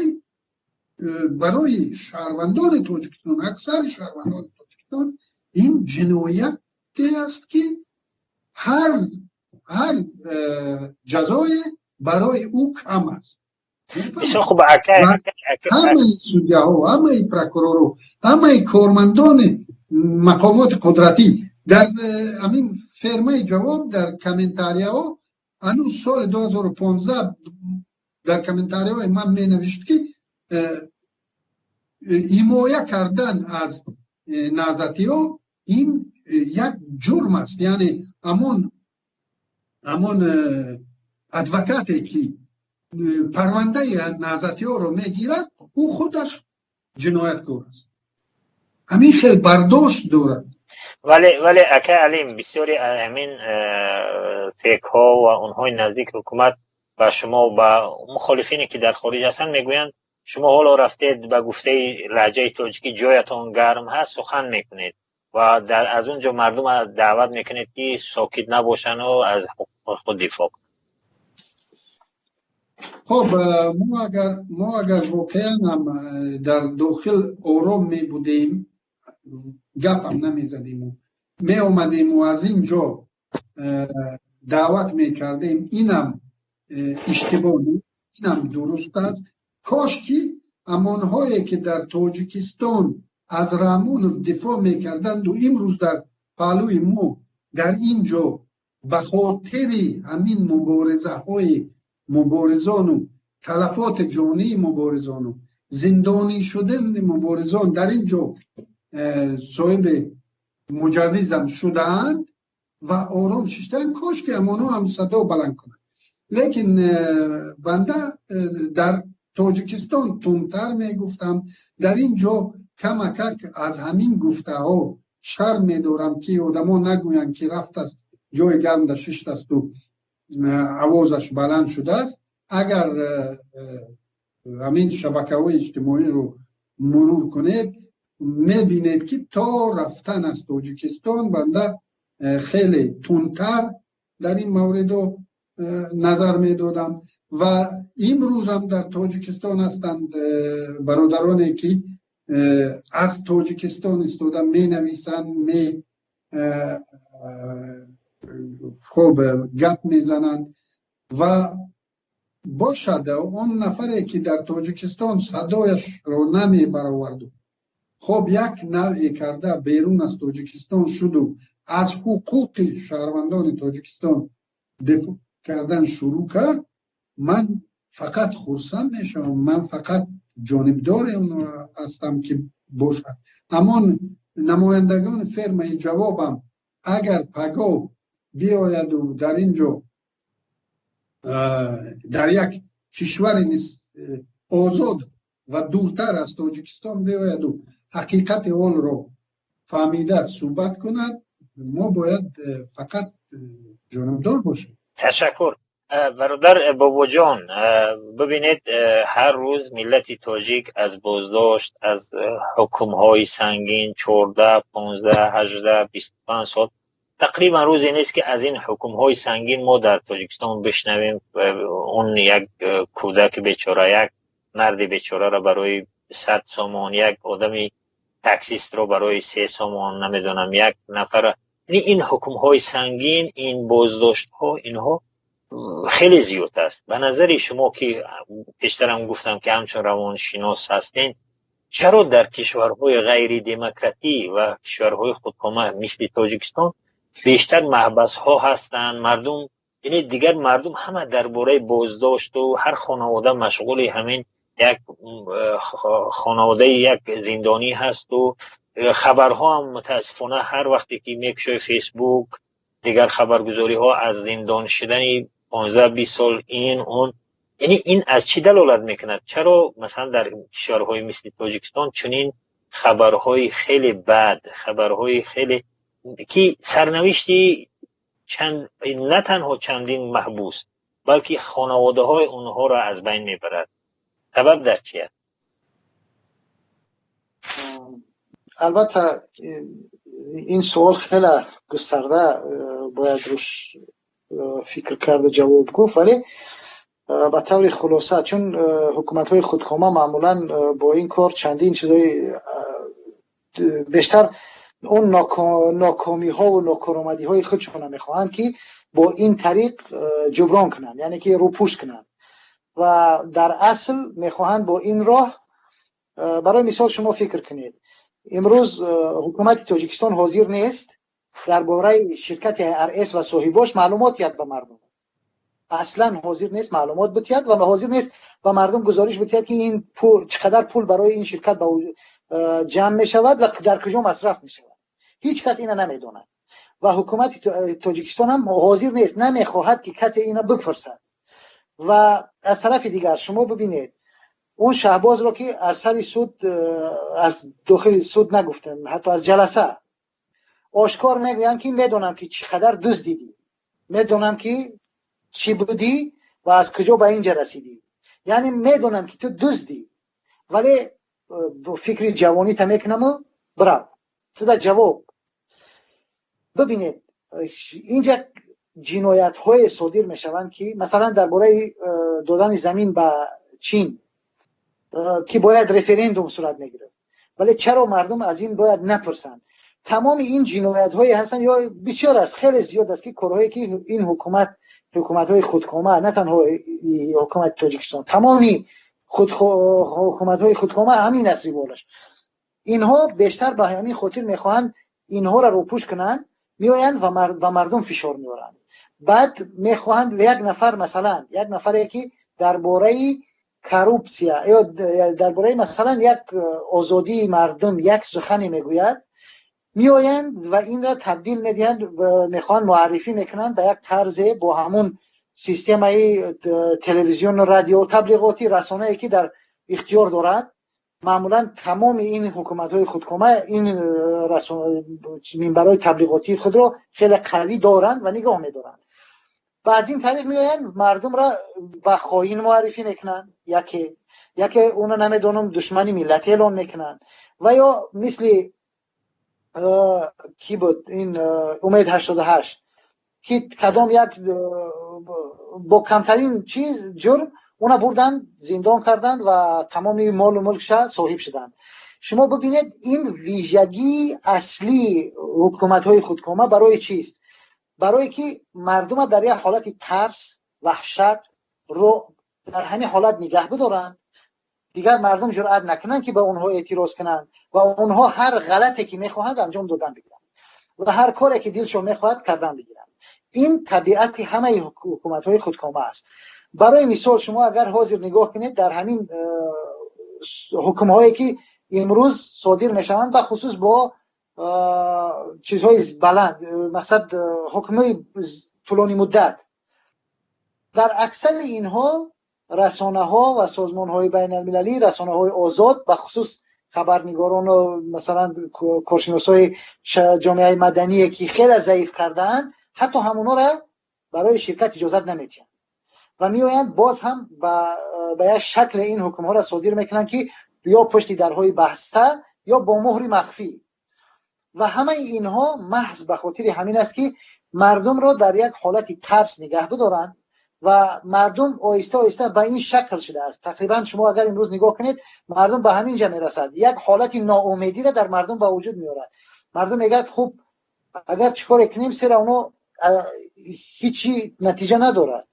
برای شهروندان تاجیکستان، اکثر شهروندان تاجیکستان، این جنایتی است که هر جزای برای او کم است. بسیار خوب. همه سودیا ها، همه پروکورور، همه کارمندان مقامات قدرتی در همین فرمای جواب در کامنتاریا ها هنوز سال 2015 در کامنتاریا های من می نوشت که حمایه کردن از نازاتی ها این یک جرم است. یعنی همون ادوکاتی که پرونده نازاتی ها رو میگیرد او خودش جنایتکار است. همین خیلی برداشت دارد. ولی اکا علیم بسیاری همین فیک ها و اونهای نزدیک حکومت و شما و مخالفینی که در خارج هستن میگویند شما حالا رفتید به گفته لهجه تاجیکی جایتان گرم هست سخن میکنید و از اونجا مردم دعوت میکنید که ساکت نباشن و از حقوق خود دفاع کنند. خب ما اگر واقعا هم در داخل آرام می بودیم گپ هم نمی زدیم می آمدیم و از اینجا دعوت می کردیم، اینم اشتباه نیست، اینم درست است. کاش که امانهایی که در تاجیکستان از رامون دفاع می کردند و امروز در پهلوی ما در اینجا به خاطر همین مبارزه های مبارزان و تلفات جانی مبارزان و زندانی شدن مبارزان در اینجا صاحب مجوزم شدند و آرام شدند، کاش که امانو هم صدا بلند کنند. لیکن بنده در تاجیکستان تندتر می گفتم، در اینجا کمک از همین گفته ها شرم می‌دارم که آدما نگویند که رفت است جای گرم در ششت است و آوازش بلند شده است. اگر همین شبکه‌های اجتماعی رو مرور کنید می‌بینید که تا رفتن از تاجیکستان بنده خیلی تندتر در این مورد نظر می‌دادم و امروز هم در تاجیکستان هستند برادرانی که از تاجیکستان استفاده می‌نویسند، خوب گپ میزنند و باشد اون نفری که در تاجیکستان صدایش رو نمی برآورد خب یک نوعی کرده بیرون از تاجیکستان شد و از حقوق شهروندان تاجیکستان دفاع کردن شروع کرد، من فقط خرسند میشم، من فقط جانبدار اون هستم که باشد. اما نمایندگان فرمای جوابم اگر پگاه بیاید و در اینجا در یک کشور آزاد و دورتر از تاجیکستان بیاید و حقیقت حال رو فهمیده صحبت کند، ما باید فقط جانبدار باشیم. تشکر برادر بابا جان. ببینید هر روز ملت تاجیک از بازداشت، از حکم‌های سنگین 14 15 18 25 سال تقریبا روزی نیست که از این حکم‌های سنگین ما در تاجیکستان بشنویم اون یک کودک بیچاره، یک مرد بیچاره را برای 100 سومان، یک آدمی تاکسیست رو برای 3 سومان، نمیدونم یک نفر. این حکم‌های سنگین، این بازداشت‌ها، اینها خیلی زیاد است. به نظر شما که پیشترم گفتم که همچون روانشناس هستین، چرا در کشورهای غیر دموکراتی و کشورهای خودکامه مثل تاجیکستان بیشتر محبس‌ها هستند؟ مردم، یعنی دیگر مردم همه درباره بازداشت و هر خانواده مشغول همین یک خانواده یک زندانی هست و خبرها هم متاسفانه هر وقتی که میکشه فیسبوک دیگر خبرگزاری ها از زندان شدن 15-20 سال این اون. یعنی این از چی دلالت میکند؟ چرا مثلا در کشورهای مثل تاجیکستان چنین خبرهای خیلی بد، خبرهای خیلی که سرنوشتی نه تنها چندین محبوس بلکه خانواده های اونها را از بین میبرد؟ سبب در چیه؟ البته این سوال خیلی گسترده باید روش فکر کرده جواب گفت، ولی به طور خلاصه چون حکومت های خودکامه معمولا با این کار چندین چیزای بیشتر اون ناکامی ها و ناکارآمدی های خودشون میخواهند که با این طریق جبران کنند، یعنی که روپوش کنند و در اصل میخواهند با این راه. برای مثال شما فکر کنید امروز حکومت تاجیکستان حاضر نیست درباره شرکت RS و صاحباش معلومات یاد به مردم، اصلا حاضر نیست معلومات بتید و حاضر نیست به مردم گزارش بتید که این پول چقدر پول برای این شرکت جمع می شود و در کجا مصرف می شود. هیچ کس اینا نمیدونه و حکومت تاجیکستان هم حاضر نیست، نمیخواهد که کسی اینا بپرسد. و از طرف دیگر شما ببینید اون شهباز را که از سر سود، از داخل سود نگفتم، حتی از جلسه آشکار میگویند که میدونم که چقدر دزدیدی، میدونم که چی بودی و از کجا به اینجا رسیدی، یعنی میدونم که تو دزدی ولی فکر جوانی تا میکنم برو تو در جواب. ببینید اینجا جنایت های صادر میشوند که مثلا درباره دادن زمین به چین که باید رفرندوم صورت میگیره، ولی چرا مردم از این باید نپرسن؟ تمام این جنایت هایی هستن یا بسیار است، خیلی زیاد است که کارهایی که این حکومت های خودکامه، نه تنها حکومت تاجیکستان، تمامی حکومت های خودکامه همین است روالش. اینها بیشتر به همین خاطر میخواهند اینها را روپوش کنند، میآیند و مردم فشار میارند. بعد میخواهند یک نفر، مثلا یک نفری که درباره کروپسیا یا درباره مثلا یک آزادی مردم یک سخنی میگوید، میآیند و این را تبدیل میدهند و میخوان معرفی میکنند به یک طرز با همون سیستم تلویزیون و رادیو تبلیغاتی رسانه‌ای که در اختیار دارد معمولا تمام این حکومت‌های خودکامه این منبرهای تبلیغاتی خود رو خیلی قوی دارند و نگاه می‌دارند و از این طریق میآیند مردم را به خائن معرفی میکنن یکی اونا نمیدونم دشمنی ملت اعلام میکنن و یا مثل کی بود این امید 88 که کدام یک با کمترین چیز جرم اونا بردن زندان کردن و تمام مال و ملکش صاحب شدن. شما ببینید این ویژگی اصلی حکومت‌های خودکامه برای چیست؟ برای که مردم در یک حالت ترس، وحشت رو در همین حالت نگه بدارن، دیگر مردم جرئت نکنن که به اونها اعتراض کنن و اونها هر غلطی که میخواهند انجام دادن بگیرن و هر کاری که دلشون میخواهد کردن بگیرن. این طبیعت همه حکومت‌های خودکامه است. برای مثال شما اگر حاضر نگاه کنید در همین حکم‌هایی که امروز صادر میشوند و خصوص با چیزهای بلند مثلا حکم‌های طولانی مدت، در اکثر اینها رسانه‌ها و سازمان‌های بین‌المللی، رسانه‌های آزاد و خصوص خبرنگاران و مثلا کارشناسای جامعه مدنی که خیلی ضعیف کردن حتی همونا را برای شرکت اجازه نمیدن و میآیند باز هم به یک شکل این حکم‌ها را صادر میکنن که یا پشت درهای بسته یا با مهر مخفی و همه اینها محض به خاطر همین است که مردم را در یک حالت ترس نگه بدارن و مردم آیسته آیسته به این شکل شده است. تقریبا شما اگر امروز نگاه کنید مردم به همین جا میرسد، یک حالت ناامیدی را در مردم به وجود میارد. مردم میگه خب اگر چیکار کنیم سر اونو هیچی نتیجه ندارد،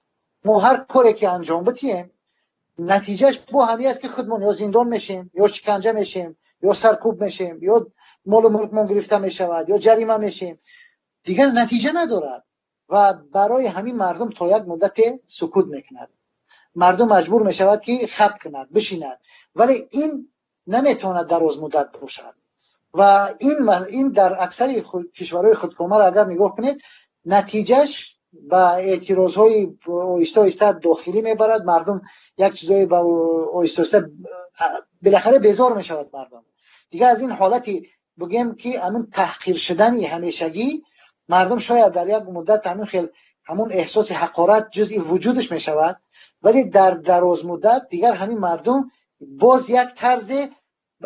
ما هر کاری که انجام بدیم نتیجهش با همین است که خودمون یا زندان میشیم یا شکنجه میشیم یا سرکوب میشیم یا مال و ملکمون گرفته میشود یا جریمه میشیم، دیگر نتیجه ندارد و برای همین مردم تا یک مدت سکوت میکند. مردم مجبور میشود که خب کند، بشیند، ولی این نمیتواند دراز مدت باشد و این در اکثر کشورهای خودکامه را اگر نگاه کنید نتیجهش با اعتراضهای آیسته آیسته داخلی میبرد. مردم یک چیزایی با آیسته آیسته بالاخره بیزار میشود مردم. دیگه از این حالتی بگیم که همون تحقیر شدنی همیشگی مردم شاید در یک مدت همون احساس حقارت جزئی وجودش میشود، ولی در دراز مدت دیگر همین مردم باز یک طرز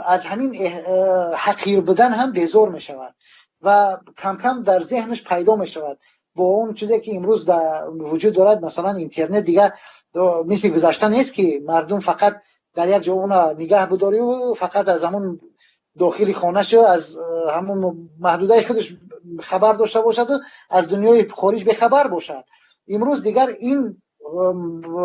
از همین حقیر بدن هم بیزار میشود و کم کم در ذهنش پیدا میشود با اون چیزی که امروز در وجود دارد. مثلا اینترنت دیگه مثل گذشته نیست که مردم فقط در یک جا اون نگه بداری و فقط از همون داخل خانه‌ش از همون محدوده خودش خبر داشته باشد و از دنیای خارج به خبر باشد. امروز دیگر این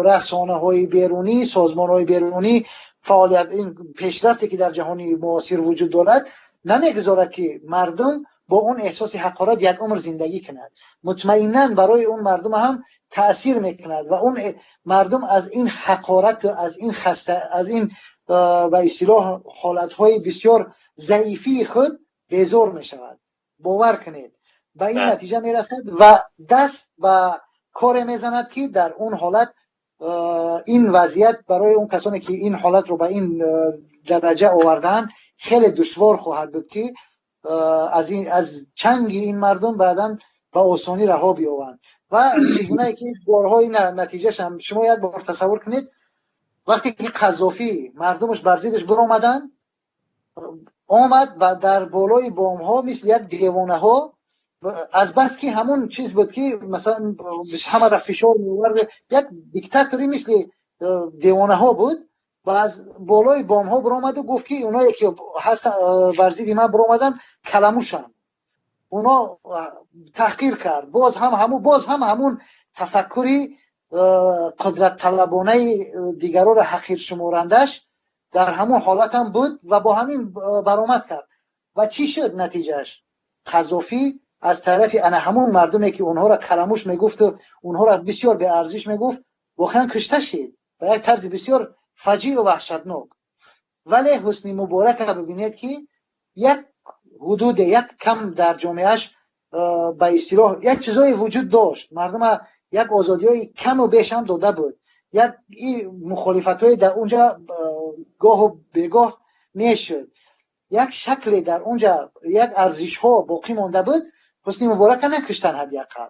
رسانه‌های بیرونی، سازمان‌های بیرونی، فعالیت این پیشرفتی که در جهان معاصر وجود دارد نمیگذارد که مردم با اون احساس حقارت یک عمر زندگی کند. مطمئناً برای اون مردم هم تأثیر میکند و اون مردم از این حقارت، از این خسته، از این به اصطلاح حالتهای بسیار ضعیفی خود بیزار میشود. باور کنید به این نتیجه میرسد و دست و کار میزند که در اون حالت این وضعیت برای اون کسانی که این حالت رو به این درجه آوردن خیلی دشوار خواهد بود که از چنگ این مردم بعداً به آسانی رها بیابند و چگونه که بارهای نتیجهش هم شما یک بار تصور کنید وقتی که قذافی مردمش بر ضدش برآمدن آمد و در بالای بام ها مثل یک دیوانه ها از بس که همون چیز بود که مثلا همه را فشار می‌آورد، یک دیکتاتوری مثل دیوانه ها بود و از بالای بام ها برآمد و گفت که اونایی که هستن بر ضد من برآمدن کلموشن، اونا تحقیر کرد. باز هم همون تفکری قدرت طلبانه دیگران را حقیر شمارندش در همون حالت هم بود و با همین برآمد کرد. و چی شد نتیجهش؟ قذافی از طرف همون مردمی که اونها را کلموش میگفت و اونها را بسیار به ارزش میگفت واقعا کشته شد به یک طرز بسیار فجیع و وحشتناک. ولی حسنی مبارک را ببینید که یک حدود یک کم در جامعهش به اصطلاح یک چیزایی وجود داشت، مردم یک آزادی‌های کم و بیش هم داده بود، یک مخالفت‌های در اونجا گاه و بیگاه میشد. یک شکلی در اونجا یک ارزش ها باقی مانده بود. حسنی مبارک نکشتن حداقل،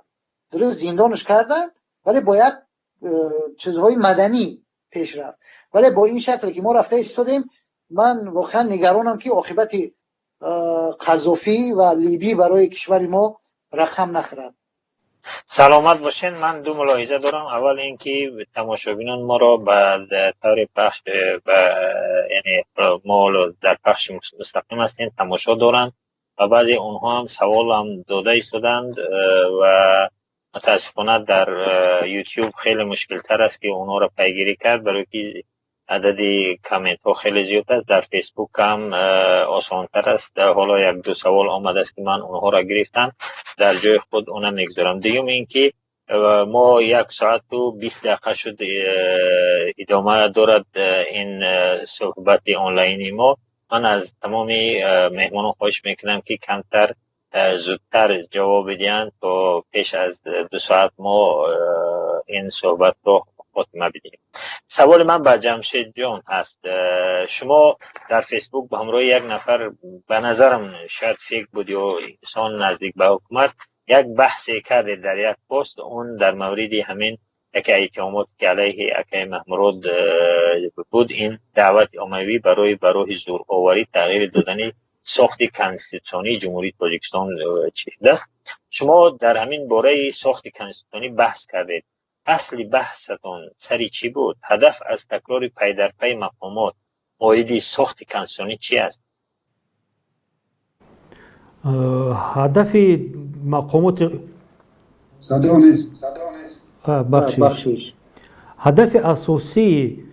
درست زندانش کردن، ولی باید چیزهای مدنی پیش رفت. ولی با این شکلی که ما رفته ایستادیم، من واقعا نگرانم که عاقبت قذافی و لیبی برای کشور ما رقم نخورد. سلامت باشین. من دو ملاحظه دارم. اول اینکه تماشاگران ما را به طور پخش یعنی ما در پخش مستقیم هستین تماشا دارن و بعضی اونها هم سوال هم داده ایستادند و متاسفانه در یوتیوب خیلی مشکل تر است که اونها را پیگیری کرد، برای که عدد کامنت ها خیلی زیاد است. در فیسبوک هم آسان تر است. حالا یک دو سوال آمده است که من اونها را گرفتم در جای خود اونم میگذارم. دیگه اینکه ما 1 ساعت و 20 دقیقه شد ادامه دارد این صحبت آنلاینی ما. من از تمام مهمانان خواهش میکنم که کمتر زودتر جواب بدین تا پیش از 2 ساعت ما این صحبت رو خاتمه بدیم. سوال من به جمشید جان هست. شما در فیسبوک به همراه یک نفر، به نظرم شاید فیک بود یا انسان نزدیک به حکومت، یک بحثی کردید در یک پست، اون در مورد همین یک اتهامات که علیه اکای محمود بود، این دعوت عمومی برای زور آوری تغییر دادن ساخت کنستیتوشنی جمهوری تاجیکستان چی است. شما در همین باره ساخت کنستیتوشنی بحث کردید. اصلی بحثتون سری چی بود؟ هدف از تکرار پی در پی مقامات عاید ساخت کنستیتوشنی چی است؟ هدف مقامات بخشش هدف اساسی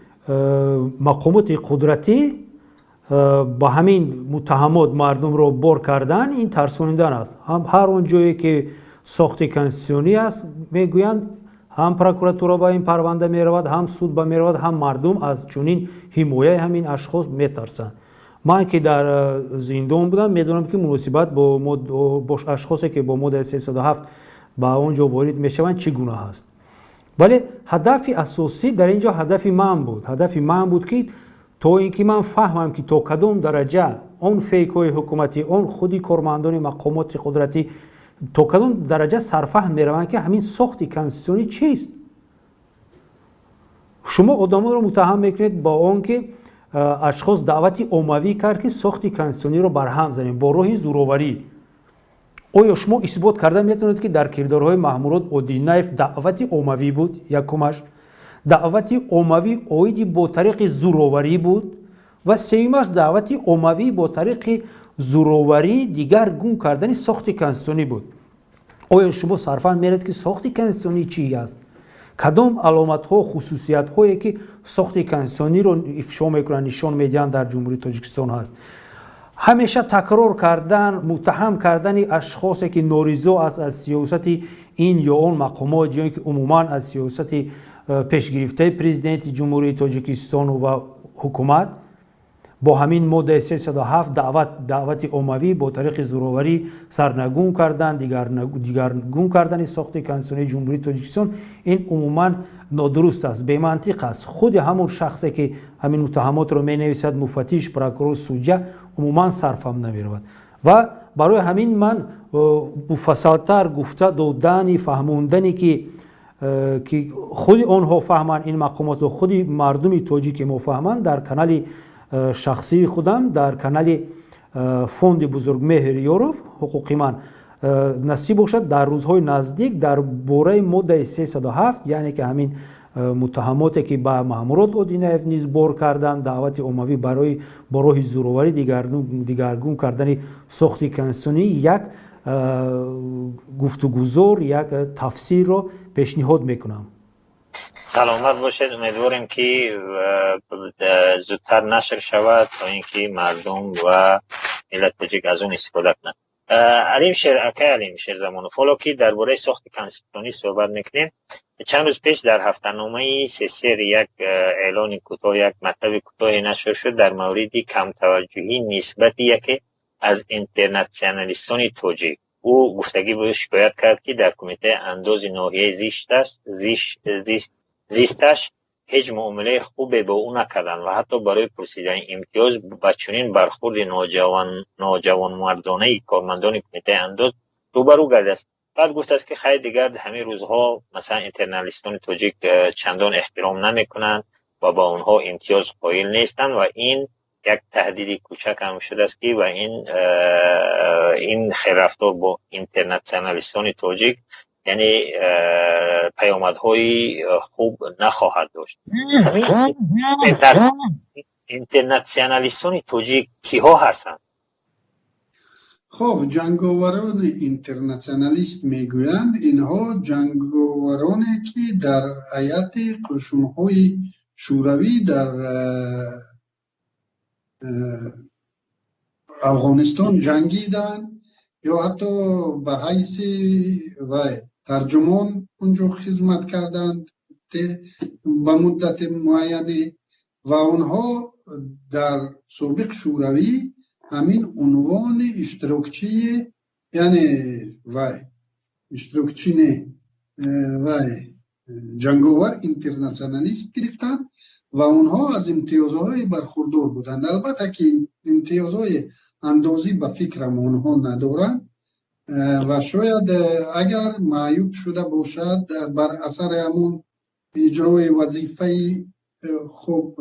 مقامات قدرتی با همین متهمات مردم رو بار کردن، این ترسانیدن است. هم هر اون جایی که ساخت کنستیتوشنی است میگویند هم پروکراتورا با این پرونده میرود، هم سود با میرود، هم مردم از چنین حمایت همین اشخاص میترسند. من که در زندان بودم میدونم که مناسبت با اشخاصی که با ماده 307 با اونجا وارد میشوند چگونه هست. ولی هدف اساسی در اینجا هدف من بود که تو اینکه من فهمم که تو کدوم درجه اون فیک‌های حکومتی، اون خودی کارمندان مقامات قدرتی تو کدوم درجه سرفهم میروند که همین ساخت کنستیتوشنی چیست. شما آدما رو متهم میکنید با اون که اشخاص دعوتی عمومی کرد که ساخت کنستیتوشنی رو برهم زنید با راه زوراوری. آیا شما اثبات کرده میتونید که در کردارهای محمود اودینایف دعوتی عمومی بود؟ یکمش دعوتی عمومی عایدی با طریق زوراوری بود و سومش دعوتی عمومی با طریق زوراوری دیگر گم کردن ساخت کنستیتوشنی بود. آیا شما صرفاً میرید که ساخت کنستیتوشنی چی است؟ کدام علامت ها خصوصیت هایی که ساخت کنستیتوشنی رو افشا میکنن نشان میدن در جمهوری تاجیکستان هست؟ همیشه تکرار کردن، متهم کردن اشخاصی که نارضا است از سیاست این یا اون مقامات، یا که عموما از سیاست پیشگرفته پرزیدنت جمهوری تاجیکستان و حکومت، با همین ماده 307 دعوت عمومی با طریق زوراوری سرنگون کردن، دیگرگون کردن ساخت کنستیتوشنی جمهوری تاجیکستان، این عموما نادرست است، بی منطق است. خود همون شخصی که همین متهمات رو می نویسد، مفتش، پروکرور، سودجه، عموما صرفم نمیرود. و برای همین من مفصلتر گفته دادن فهموندنی که خود آنها فهمن، این مقامات و خود مردم تاجیک ما فهمن، در کانال شخصی خودم، در کانال فوند بزرگ مهر یوروف حقوقی من نصیب باشد در روزهای نزدیک در باره ماده 307، یعنی که همین متهماتی که با محمود اودینایف نیز بار کردن، دعوت عمومی برای با راه زوراوری دیگرگون کردن ساخت کنستیتوشنی، یک گفتگوزار، یک تفسیر رو پیشنهاد میکنم. سلامت باشید. امیدواریم که زودتر نشر شود تا اینکه مردم و ملت تاجیک از اون استفاده کنند. علیم شیر زمانو فالو که درباره ساخت کنستیتوشنی صحبت میکنیم. چند روز پیش در هفته‌نامه سسر یک اعلان کوتاه، یک مطلب کوتاه نشر شد در مورد کم توجهی نسبت یکی از اینترنشنالیستان تاجیک. او گفتگی به شکایت کرد که در کمیته انداز ناحیه زیستش هیچ معامله خوبی به او نکردن و حتی برای پرسیدن امتیاز با چنین برخورد نوجوان مردانه کارمندان کمیته انداز روبرو گردید است. بعد گفت است که خیلی دیگر همین روزها مثلا اینترنالیستان تاجیک چندان احترام نمیکنند و با اونها امتیاز قائل نیستند و این یک تهدید کوچک هم شده است که و این خیررفتار با اینترنشنالیستان تاجیک یعنی پیامدهای خوب نخواهد داشت. اینترنشنالیستان تاجیک کیها هستند؟ خب جنگاوران اینترنشنالیست میگویند اینها جنگاورانی که در هیئت قشون‌های شوروی در افغانستان جنگیدن یا حتی به حیث و ترجمان اونجا خدمت کردند به مدت معینی و اونها در سابق شوروی همین عنوان اشتراکچی یعنی اشتراکچی نه جنگاور اینترنشنالیست گرفتن و اونها از امتیازهای برخوردار بودند. البته که امتیازهای اندازی به فکرم اونها ندارند و شاید اگر معیوب شده باشد بر اثر همون اجرای وظیفه خوب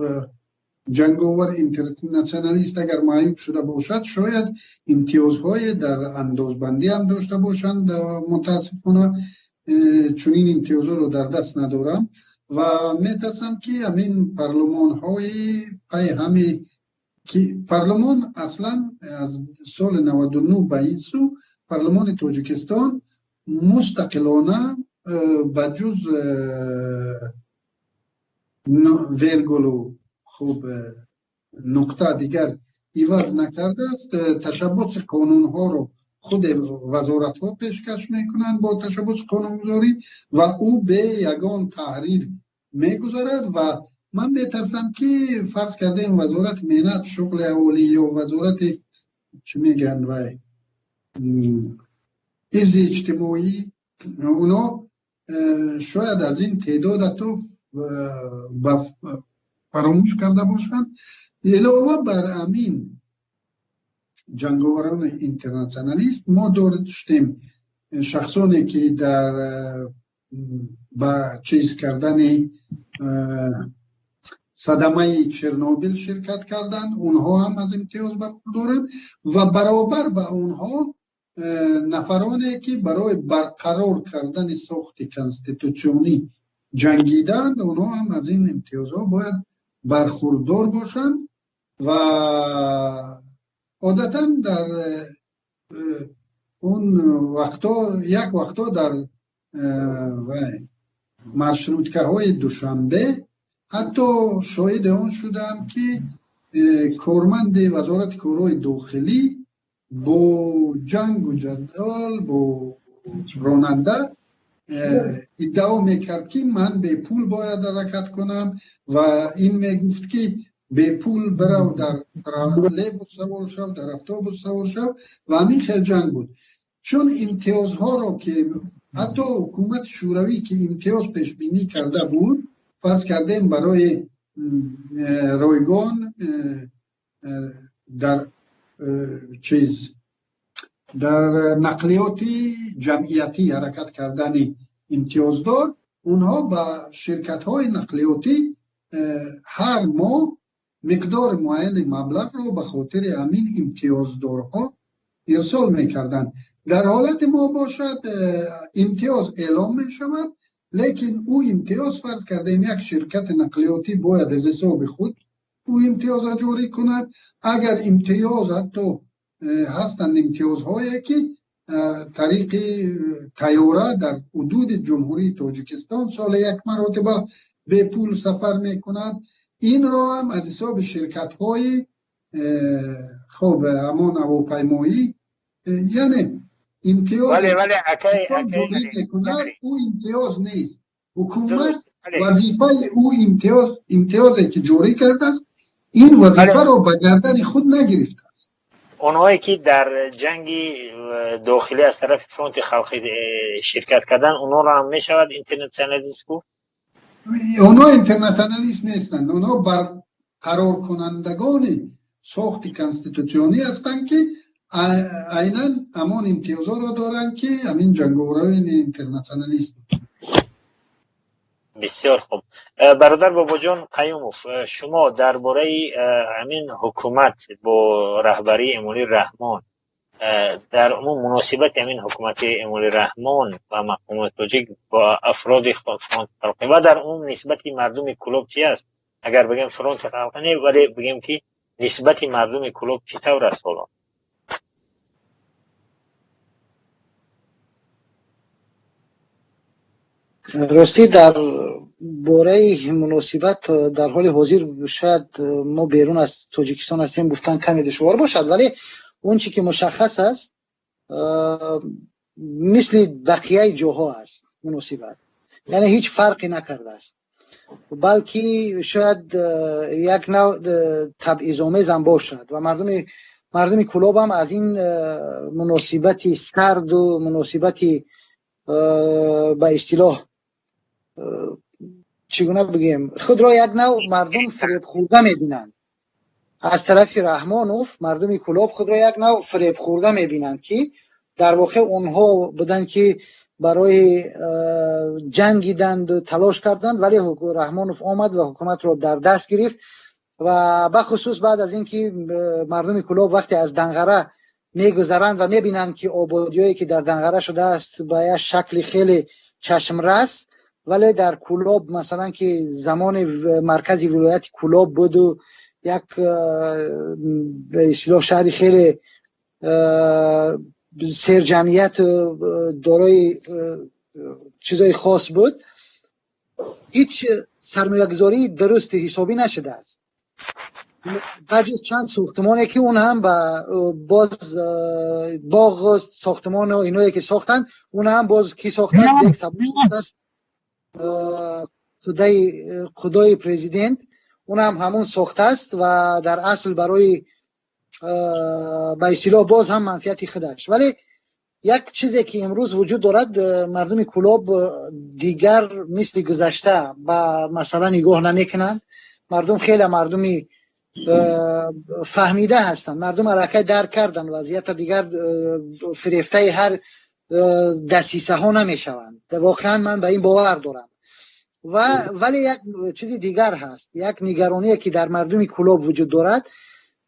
جنگاور اینترنشنالیست اگر معیوب شده باشد شاید امتیازهای در اندازبندی هم داشته باشند. متاسفانه چنین امتیازها رو در دست ندارم و میترسم که همین پارلمان های پای همین که پارلمان اصلا از سال 99 به این سو پارلمان تاجیکستان مستقلانه بجز ویرگول خوب نقطه دیگر ایواز نکرده است. تشبث قانون ها رو خود وزارت ها پیشکش میکنند با تشبث قانونگذاری و او به یگان تحریر میگذارد و من میترسم که فرض کرده این وزارت مهنت شغل اولی یا وزارت چی میگن و از اجتماعی اونا شاید از این تعداد تو فراموش کرده باشند. علاوه بر امین جنگاوران اینترنشنالیست ما داشتیم شخصانی که در با چیز کردن صدمه چرنوبیل شرکت کردند، اونها هم از امتیاز برخوردارند و برابر با اونها نفرانی که برای برقرار کردن ساخت کنستیتوسیونی جنگیدند اونها هم از این امتیازها باید برخوردار باشند و عادتا در اون وقتا یک وقتا در مشروطه های دوشنبه حتی شاهد آن شدم که کارمند وزارت کارهای داخلی با جنگ و جدال با راننده ادعا میکرد که من به پول باید حرکت کنم و این میگفت که به پول برو در لیبوس سوار شو در اتوبوس سوار شو و همین خیلی جنگ بود. چون امتیازها رو که حتی حکومت شوروی که امتیاز پیش بینی کرده بود فرض کردیم برای رایگان در چیز در نقلیاتی جمعیتی حرکت کردن امتیاز دار اونها با شرکت های نقلیاتی هر ماه مقدار معین مبلغ رو به خاطر همین امتیازدارها ارسال میکردن. در حالت ما باشد امتیاز اعلام می شود لیکن او امتیاز فرض کردیم یک شرکت نقلیاتی باید از حساب خود او امتیاز جاری کند. اگر امتیاز حتی هستند امتیازهایی که طریق طیاره در حدود جمهوری تاجیکستان سال یک مرتبه به پول سفر میکند این را هم از حساب شرکت های خوب امان هواپیمایی یعنی امتیاز ولی او امتیاز نیست. حکومت وظیفه او امتیازی که جاری کرده است این وظیفه رو به گردن خود نگرفته است. اونهایی که در جنگ داخلی از طرف فرانت خلقی شرکت کردن اونها را هم میشود اینترنشنالیست گفت؟ اونا اینترنشنالیست نیستند، اونا برقرار کنندگان ساخت کانستیتوسیونی هستند که عیناً همان امتیازها را دارند که همین جنگاوران اینترنشنالیست. بسیار خوب. برادر بابا جان قیوموف، شما درباره همین حکومت با رهبری امولی رحمان، در عموم مناسبت همین حکومت امولی رحمان و مقامات تاجیک با افراد فرانت خلقی و در عموم نسبت مردم کلوب چی است؟ اگر بگیم فرانت خلقی نه، ولی بگیم که نسبت مردم کلوب چطور است حالا؟ راستی در باره مناسبت در حال حاضر شاید ما بیرون از تاجیکستان هستیم گفتن کمی دشوار باشد، ولی اون چی که مشخص است مثل بقیه جاها است مناسبت، یعنی هیچ فرقی نکرده است، بلکه شاید یک نوع تبعیض‌آمیز هم باشد و مردم کلوب هم از این مناسبت سرد و مناسبت به اصطلاح چگونه بگیم خود را یک نوع مردم فریب خورده میبینند. از طرف رحمانوف مردم کلوب خود را یک نوع فریب خورده میبینند که در واقع اونها بودن که برای جنگیدند و تلاش کردند، ولی رحمانوف آمد و حکومت را در دست گرفت و بخصوص بعد از اینکه مردم کلوب وقتی از دنغره میگذرند و میبینند که آبادیایی که در دنغره شده است با یک شکل خیلی چشمرس، ولی در کلوب مثلا که زمان مرکزی ولایت کلوب بود و یک به اصطلاح شهری خیلی سرجمعیت دارای چیزای خاص بود، هیچ سرمایه‌گذاری درست حسابی نشده است. بعد از چند ساختمانی که اون هم باز باغ ساختمان و اینایی که ساختن اون هم باز کی ساخته است؟ یک سبب است خدای پرزیدنت، اون هم همون ساخته است و در اصل برای به اصطلاح باز هم منفعت خودش. ولی یک چیزی که امروز وجود دارد، مردم کلوب دیگر مثل گذشته با مثلا نگاه نمیکنند، مردم خیلی مردمی فهمیده هستند، مردم حرکت درک کردن وضعیت، دیگر فریفته هر دسیسه ها نمیشوند. واقعا من به این باور دارم. ولی یک چیز دیگر هست، یک نگرانی که در مردم کلوب وجود دارد.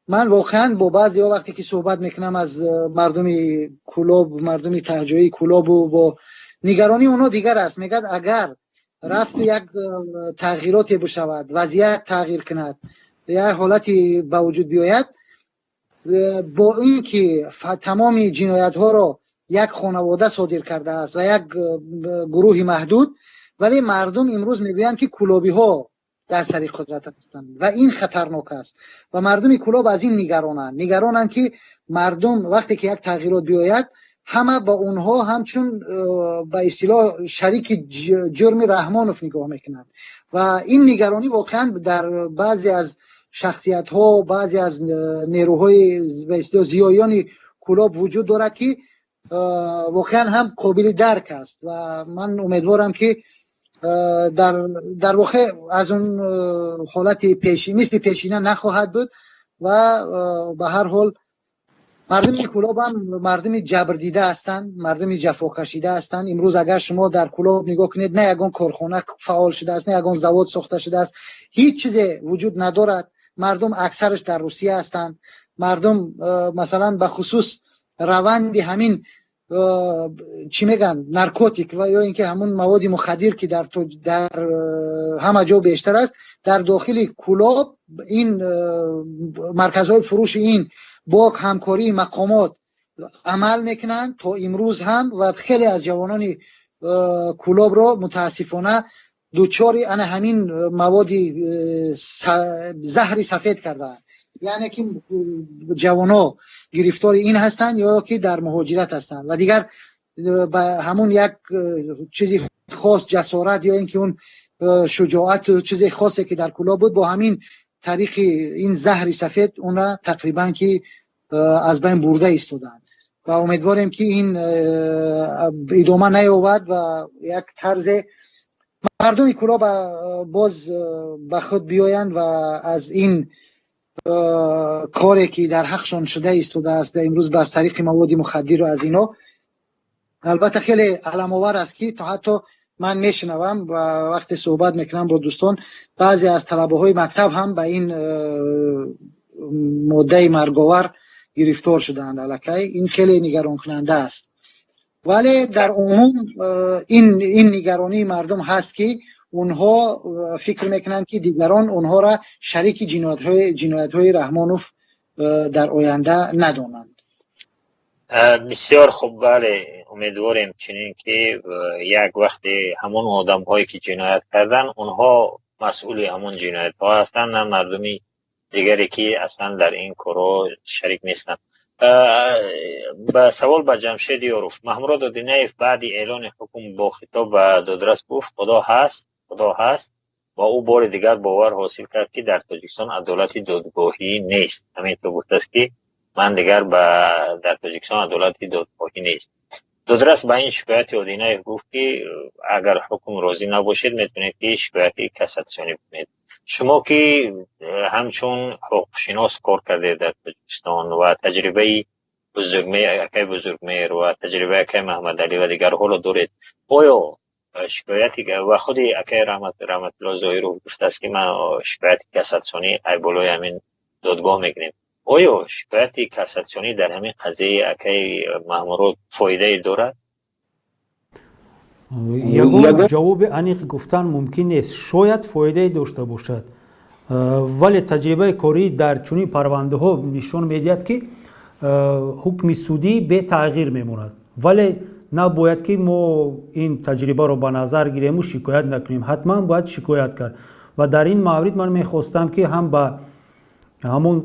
من واقعا با بعضی ها وقتی که صحبت میکنم از مردم کلوب، مردم تهجوی کلوب، و با نگرانی اونا دیگر است. میگد اگر رفت یک تغییراتی بشود، وضعیت تغییر کند، یک حالتی به وجود بیاید، با این که تمام جنایت ها را یک خانواده صادر کرده است و یک گروه محدود، ولی مردم امروز میگویند که کلوبی ها در سر قدرت هستند و این خطرناک است و مردم کلوب از این نگرانند که مردم وقتی که یک تغییرات بیاید همه با اونها همچون به اصطلاح شریک جرم رحمانوف نگاه میکنند و این نگرانی واقعا در بعضی از شخصیت ها، بعضی از نیروهای به اصطلاح زیایان کلوب وجود دارد که واقعا هم قابل درک است و من امیدوارم که در واقع از اون حالت مثل پیشینه نخواهد بود و به هر حال مردم کلوب هم مردم جبر دیده هستند، مردم جفا کشیده هستند. امروز اگر شما در کلوب نگاه کنید، نه یگان کارخانه فعال شده است، نه یگان زواد ساخته شده است، هیچ چیزی وجود ندارد. مردم اکثرش در روسیه هستند. مردم مثلا به خصوص روند همین چی میگن نارکوتیک و یا اینکه همون مواد مخدر که در همه جا بیشتر است، در داخل کلوب این مرکزهای فروش این با همکاری مقامات عمل میکنند تا امروز هم و خیلی از جوانان کلوب را متاسفانه دوچاری همین مواد زهری سفید کردند. یعنی که جوانا گرفتار این هستند یا که در مهاجرت هستند و دیگر به همون یک چیزی خاص جسارت یا اینکه اون شجاعت و چیزی خاصی که در کلوب بود، با همین طریق این زهر سفید اون تقریبا که از بین برده ایستادن و امیدواریم که این ادامه نیابد و یک طرز مردم کلا باز به خود بیایند و از این کاری که در حقشان شده ایستاده است امروز به طریق مواد مخدر و از اینا، البته خیلی علم آور است که تا حتی من میشنوم و وقتی صحبت میکنم با دوستان بعضی از طلبه های مکتب هم به این ماده مرگاور گرفتار شدند الکی. این خیلی نگران کننده است، ولی در عموم این نگرانی مردم هست که اونها فکر میکنند که دیگران اونها را شریک جنایت های رحمانوف در آینده ندانند. بسیار خوب. بله، امیدواریم چنین که یک وقت همون آدم هایی که جنایت کردن اونها مسئول همون جنایت ها هستن، نه مردمی دیگری که اصلا در این کارو شریک نیستن. به سوال به جمشید یاروف، محمود دینیف بعد اعلان حکم با خطاب به دادرس گفت خدا هست و او بار دیگر باور حاصل کرد که در تاجیکستان عدالت دادگاهی نیست. همینطور گفته است که من دیگر در تاجیکستان عدالت دادگاهی نیست. دادرس به این شکایت دینیف گفت که اگر حکم راضی نباشید میتونید که شکایت کاساسیونی بکنید. شما که همچون حقوقشناس کار کرده در تاجیکستان و تجربه بزرگمهر و تجربه اکای محمد علی و دیگر رو دارید، آیا شکایتی و خود اکای رحمت الله ظاهری رو گفته است که من شکایت کاساسیونی ای بالای همین دادگاه میگیریم، آیا شکایت کاساسیونی در همین قضیه اکای محمود فایده دارد؟ یگان جواب انیق گفتن ممکن نیست. شاید فایده داشته باشد، ولی تجربه کاری در چنین پرونده ها نشان میدهد که حکم سودی به تغییر میماند، ولی نباید که ما این تجربه رو به نظر گیریم و شکایت نکنیم. حتما باید شکایت کرد و در این مورد من میخواستم که هم به همون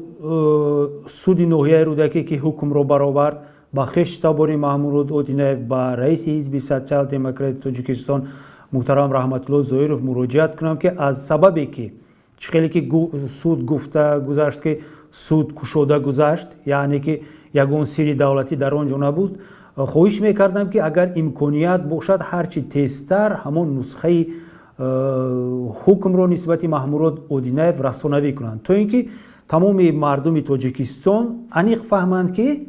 سود ناحیه رودکی که حکم رو برآورد با خشت تباری محمود اودینیف با رئیس حزب سوسیال دموکرات تاجیکستان محترم رحمت الله ظاهری مراجعت کنم که از سببی که خیلی که سود گفته گذشت که سود کشوده گذشت، یعنی که یگان سری دولتی در آنجا نبود، خواهش میکردم که اگر امکانیت باشد هرچی تیزتر همون نسخه حکم رو نسبت محمود اودینیف رسانه‌ای کنند تا اینکه تمام مردم تاجیکستان انیق فهمند که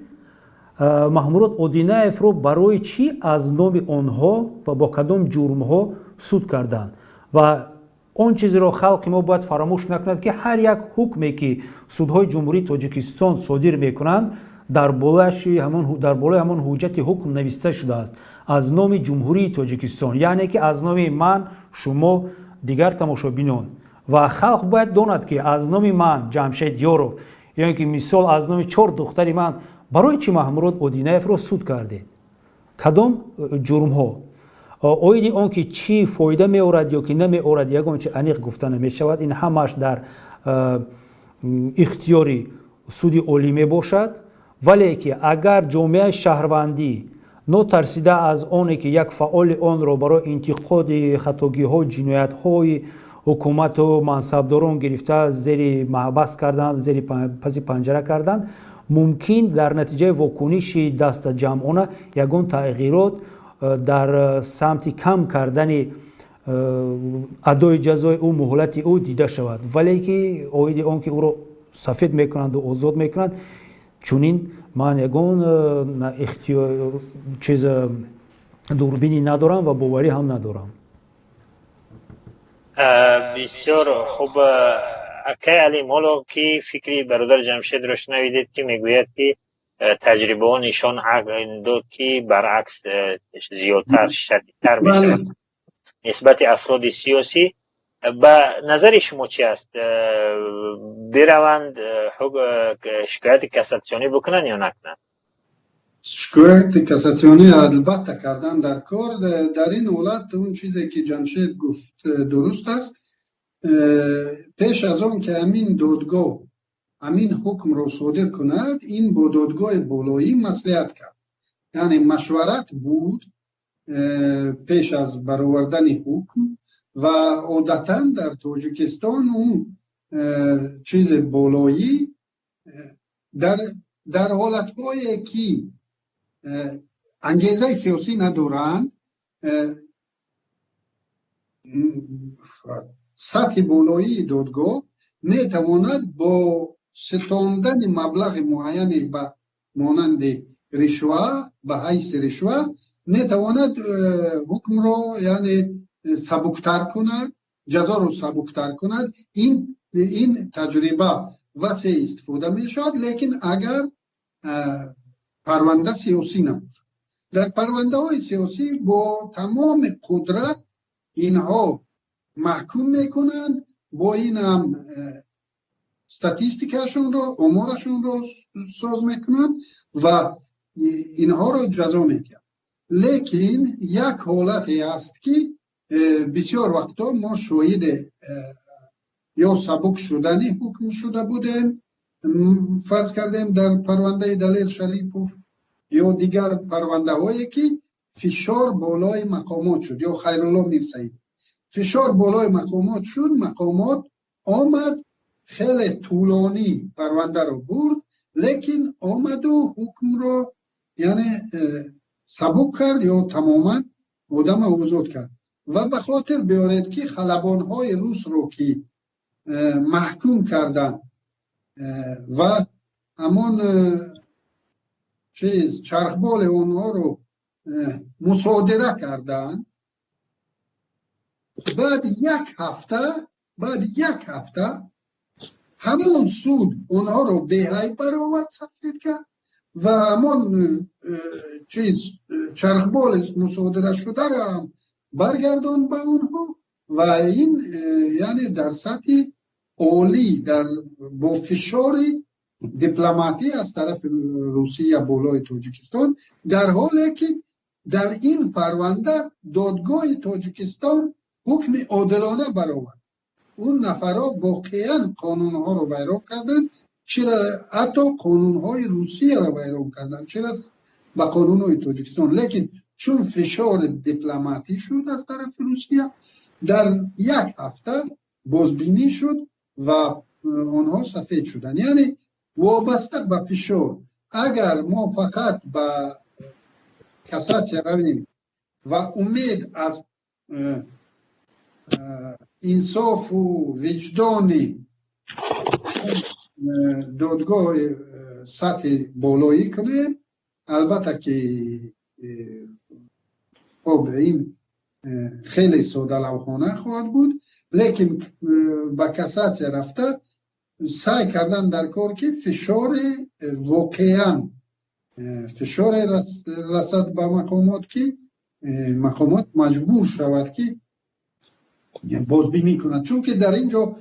محمود اودینیف رو برای چی از نام آنها و با کدام جرم ها سود کردند. و اون چیزی رو خلق ما باید فراموش نکند که هر یک حکمی که سودهای جمهوری تاجیکستان صادر میکنند در بالای همون حجت حکم نوشته شده است از نام جمهوری تاجیکستان، یعنی که از نام من، شما، دیگر تماشابینان. و خلق باید داند که از نام من جمشید یاروف، یعنی که مثال از نام 4 دختری من، برای چی محمود اودینیف رو سود کرده؟ کدام جرم ها؟ اویدی اون که چی فایده می آورد یا که نمی آورد یگان چه انیق گفته نمی شود. این همش در اختیاری سودی عالی می باشد، ولی که اگر جامعه شهروندی نترسیده از آنی که یک فعال آن را برای انتقاد خطاگی ها جنایت های حکومت و منصبداران گرفته زیر محبس کردن، زیر پس پنجره کردن، ممکن در نتیجه واکنش دست جمعانه یگان تغییرات در سمت کم کردن ادای جزای او، مهلت او دیده شود. ولی که اوید آن که او را سفید میکنند و آزاد میکنند، چونین من یگان چیز دوربینی ندارم و باوری هم ندارم. بسیار خوب. اکای علی مولو که فکری برادر جمشید رو شنویدید که میگوید که تجربه ها نشان داد که برعکس زیادتر شدیدتر میشود نسبت افراد سیاسی. به نظر شما چی است؟ بروند شکایت کاساسیونی بکنن یا نکنن؟ شکایت کاساسیونی البته کردن در کار. در این حالت اون چیزی که جمشید گفت درست است. پیش از آن که همین دادگاه همین حکم رو صادر کند، این با دادگاه بالایی مصلحت کرد، یعنی مشورت بود پیش از برآوردن حکم. و عادتا در تاجیکستان اون چیز بالایی در حالت‌هایی که انگیزه سیاسی ندارند سطح بالایی دادگاه میتواند با ستاندن مبلغ معین به مانند رشوه به حیث رشوه میتواند حکم را یعنی سبکتر کند، جزا را سبکتر کند. این تجربه وسیع استفاده می شود، لیکن اگر پرونده سیاسی نبود. در پرونده های سیاسی با تمام قدرت اینها محکوم میکنند، با این هم استاتیستیکاشون رو، امورشون رو ساز میکنند و اینها رو جزا میکنند. لیکن یک حالتی است که بسیار وقتا ما شاهد یا سبک شدنی حکم شده بودیم، فرض کردیم در پرونده دلیل شریفوف یا دیگر پرونده هایی که فشار بالای مقامات شد، یا خیرالله میرسید فشار بالای مقامات شد، مقامات آمد خیلی طولانی پرونده رو برد، لیکن آمد و حکم رو یعنی سبک کرد یا تماما آدم آزاد کرد. و به خاطر بیارید که خلبان های روس رو که محکوم کردن و همان چرخبال اونها رو مصادره کردن، بعد یک هفته همون سود اونها رو به هی برآورد سفید کرد و همون چرخبال مصادره شده رو هم برگردان به اونها و این یعنی در سطح عالی با فشار دیپلماتی از طرف روسیه بالای تاجیکستان، در حالی که در این پرونده دادگاه تاجیکستان حکم عادلانه برآورد. اون نفرها واقعا قانونها رو ویران کردن، چرا حتی قانونهای روسیه رو ویران کردن، چرا به قانونهای تاجیکستان، لیکن چون فشار دیپلماتی شد از طرف روسیه در یک هفته بازبینی شد و آنها سفید شدن. یعنی وابسته به فشار، اگر ما فقط به کسات رویم و امید از انصاف و وجدان دادگاه سطح بالایی کنیم، البته که خب این خیلی ساده لوحانه خواهد بود، لیکن با کسات رفته سعی کردن در کار که فشار واقعا فشار رسد به مقامات که مقامات مجبور شود که بازبینی کنند، چون که در اینجا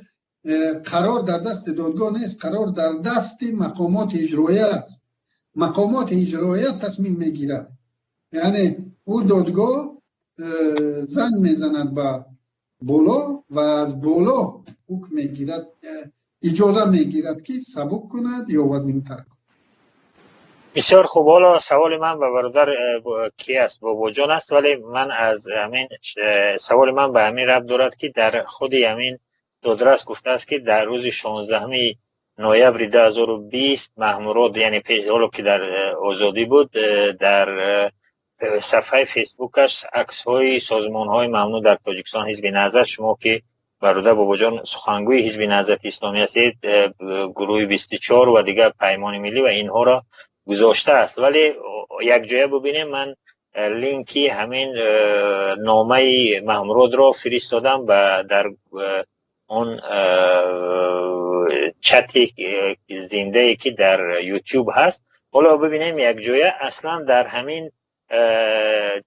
قرار در دست دادگاه نیست، قرار در دست مقامات اجرایه است. مقامات اجرایه تصمیم میگیرد، یعنی او دادگاه زنگ میزند به بالا و از بالا حکم میگیرد، اجازه میگیرد که سبک کند یا وزنی تر کند. بسیار خوب. حالا سوال من به برادر کی است؟ بابا جان است، ولی من از همین سوال من به همین ربط دارد که در خود همین دادرس گفته است که در روز 16 نوامبر 2020 مامورات، یعنی پیش حالا که در آزادی بود، در صفحه فیسبوکش عکس های سازمان های ممنوع در تاجیکستان حزب نهضت، شما که برادر بابا جان سخنگوی حزب نهضت اسلامی هستید، گروه 24 و دیگر پیمان ملی و اینها را گذاشته است. ولی یک جای ببینیم، من لینکی همین نامه مامورات را فرستادم و در اون چت زنده که در یوتیوب هست. حالا ببینیم یک جای اصلا در همین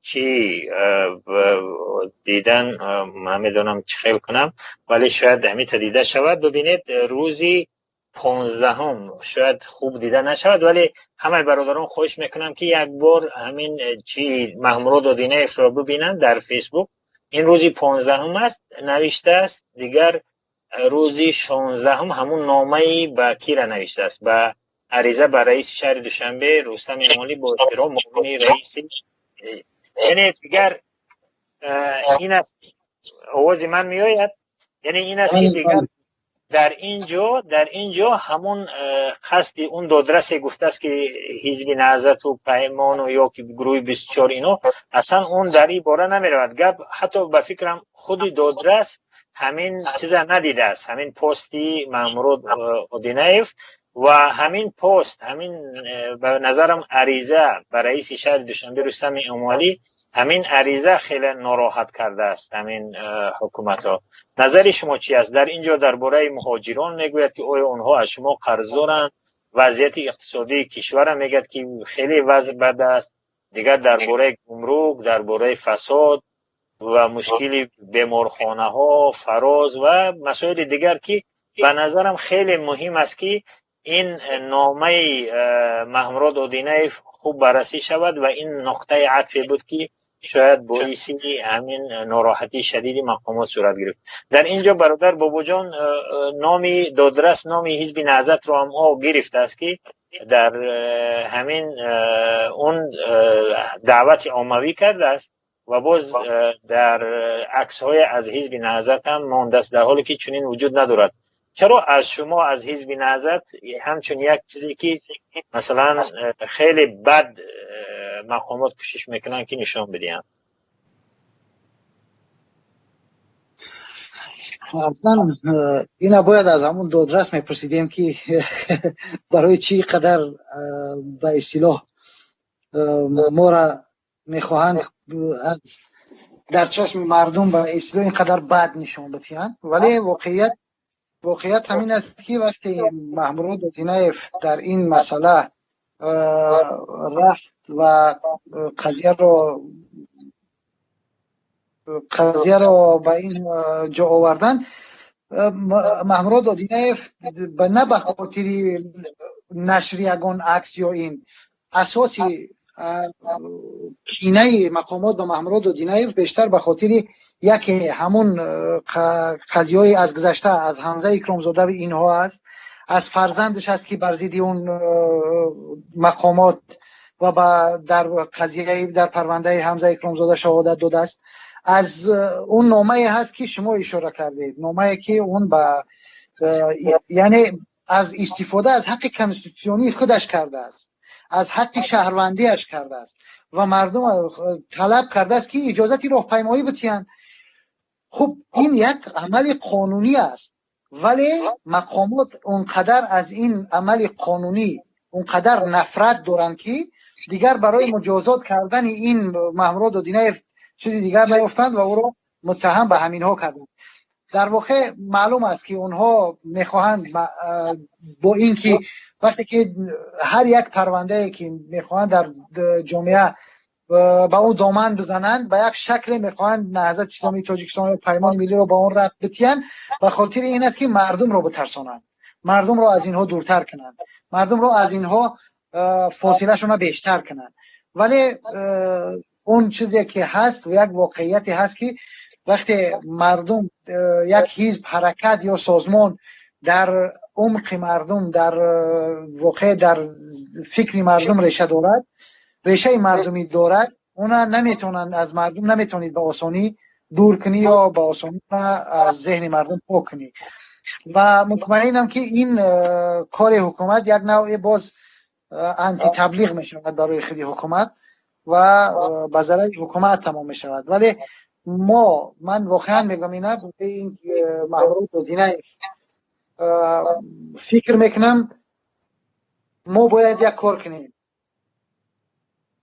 چی دیدن، من میدونم چی خیل کنم ولی شاید همین دیده شود. ببینید روزی 15 شاید خوب دیده نشود، ولی همه برادران خواهش میکنم که یک بار همین چی مامورات و دینه افرا ببینن در فیسبوک. این روزی 15 است نوشته است، دیگر روزی 16 همون نامه‌ای به کی را نوشته است؟ به عریضه به رئیس شهر دوشنبه رستم امالی با احترام مقامی رئیس. یعنی دیگر این است، آواز من میآید، یعنی این است که دیگر در اینجا همون قصد اون دادرس گفته است که حزب نهضت و پیمان و یا که گروه 24 اینو اصلا اون در این باره نمی رود. گپ حتی به فکرم خود دادرس همین چیزا ندیده است، همین پستی مامورود اودینایف و همین پست، همین به نظرم عریضه به رئیس شهر دوشنبه رستم اموالی، همین عریضه خیلی ناراحت کرده است همین حکومت ها. نظر شما چی است در اینجا؟ درباره مهاجران میگوید که اونها از شما قرض دارند، وضعیت اقتصادی کشور میگد که خیلی وضع بد است، دیگر درباره گمرک، درباره فساد و مشکل بیمارخانه ها، فراز و مسائل دیگر که به نظرم خیلی مهم است که این نامه محمود اودینایف خوب بررسی شود و این نقطه عطفی بود که شاید باعثی همین ناراحتی شدید مقامات صورت گرفت. در اینجا برادر بابا جان نامی دادرس نامی حزب نهضت رو هم گرفته است که در همین اون دعوت عمومی کرده است و باز در عکس های از حزب نهضت هم مانده است، در حالی که چنین وجود ندارد. چرا از شما از حزب نهضت همچون یک چیزی که مثلا خیلی بد مقامات کوشش میکنن که نشان بدین؟ اصلا اینا باید از همون دادرس میپرسیدیم که برای چی قدر به اصطلاح ما را میخواهند در چشم مردم به اصطلاح اینقدر بد نشان بدهند. ولی واقعیت همین است که وقتی محمود اودینایف در این مسئله رفت و قضیه رو به این جا آوردن، محمود اودینایف نه به خاطر نشر یگان عکس یا این اساسی کینه مقامات به محمود اودینایف بیشتر به خاطر یکی همون قضیه از گذشته از حمزه اکرامزاده و اینها است، از فرزندش است که بر ضد اون مقامات و در قضیه در پرونده حمزه اکرامزاده شهادت داده است، از اون نامه هست که شما اشاره کردید، نامه که اون یعنی از استفاده از حق کنستیتوسیونی خودش کرده است، از حق شهروندیش کرده است و مردم طلب کرده است که اجازت راهپیمایی بتین. خب این یک عمل قانونی است، ولی مقامات اونقدر از این عمل قانونی اونقدر نفرت دارن که دیگر برای مجازات کردن این محمود اودینایف چیزی دیگر نیفتند و او را متهم به همین ها کردند. در واقع معلوم است که اونها میخواهند با اینکه وقتی که هر یک پرونده که میخواهند در جامعه با اون دامن بزنند به یک شکل میخواهند نهضت اسلامی تاجیکستان و پیمان ملی رو با اون رد بتین، به خاطر این است که مردم رو بترسانند، مردم رو از اینها دورتر کنند، مردم رو از اینها فاصله شون بیشتر کنند. ولی اون چیزی که هست و یک واقعیتی هست که وقتی مردم یک حزب، حرکت یا سازمان در عمق مردم، در واقع در فکر مردم ریشه دارد، ریشه مردمی دارد، اونا نمیتونن از مردم نمیتونید به آسانی دور کنی یا به آسانی از ذهن مردم پاک کنی. و مطمئنم که این کار حکومت یک نوع باز انتی تبلیغ میشود برای خود حکومت و به ضرر حکومت تمام میشود. ولی من واقعا میگم این محمود اودینایف فکر میکنم ما باید یک کار کنیم،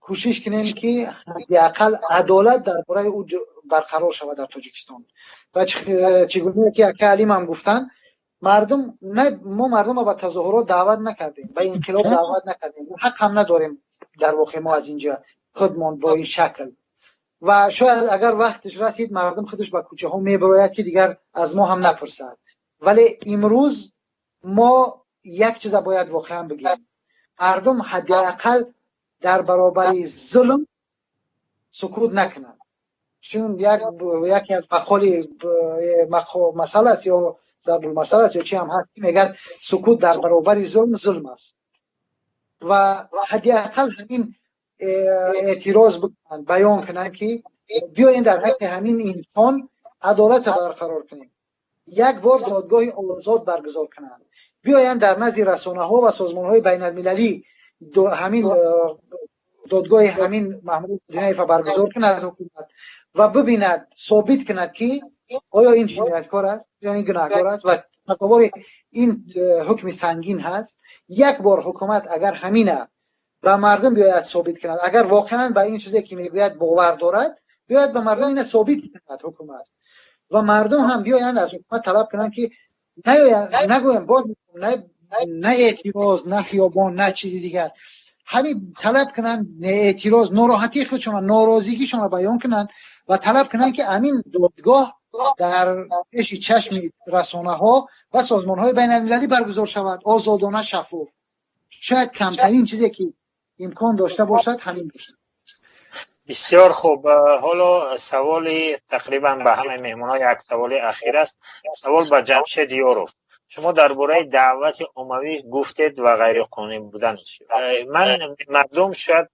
کوشش کنیم که حداقل عدالت درباره او برقرار شود در تاجیکستان. و چگونه که علیم هم گفتن، مردم ما مردم رو به تظاهرات دعوت نکردیم، به انقلاب دعوت نکردیم، حق هم نداریم در واقع ما از اینجا خودمان با این شکل. و شاید اگر وقتش رسید مردم خودش به کوچه ها میبراید که دیگر از ما هم نپرسد. ولی امروز ما یک چیز باید واقعا بگیم، مردم حداقل در برابر ظلم سکوت نکنند. چون یکی از مقاله مسئله است یا ضرب المثل است یا چی هم هست میگه سکوت در برابر ظلم است. و حداقل همین اعتراض بکنن، بیان کنن که بیاین در حق همین انسان عدالت برقرار کنیم. یک بار دادگاه آزاد برگزار کنند، بیایند در نزد رسانه‌ها و سازمان‌های بین‌المللی همین دادگاه همین محمود جنایف برگزار کند حکومت و ببیند ثابت کند که آیا این جنایتکار است یا این گناهکار است و تصور این حکم سنگین هست. یک بار حکومت اگر همینه و مردم بیاید ثابت کند، اگر واقعا به این چیزی که میگوید باور دارد، بیاید به مردم این ثابت کند حکومت، و مردم هم بیایند از حکومت طلب کنند که نگویم باز نه اعتراض، نه خیابان، نه چیزی دیگر، همین طلب کنند اعتراض، ناراحتی خودشون، ناراضگیشون رو بیان کنند و طلب کنند که همین دادگاه در پیش چشم رسانه‌ها و سازمان‌های بین‌المللی برگزار شود، آزادانه، شفاف. شاید کمترین چیزی که امکان داشته باشد همین باشد. بسیار خوب. حالا سوالی تقریبا به همه مهمانان یک سوال اخیر است. سوال به جمشید یاروف. شما درباره دعوت عمومی گفتید و غیر قانونی بودنش. مردم شاید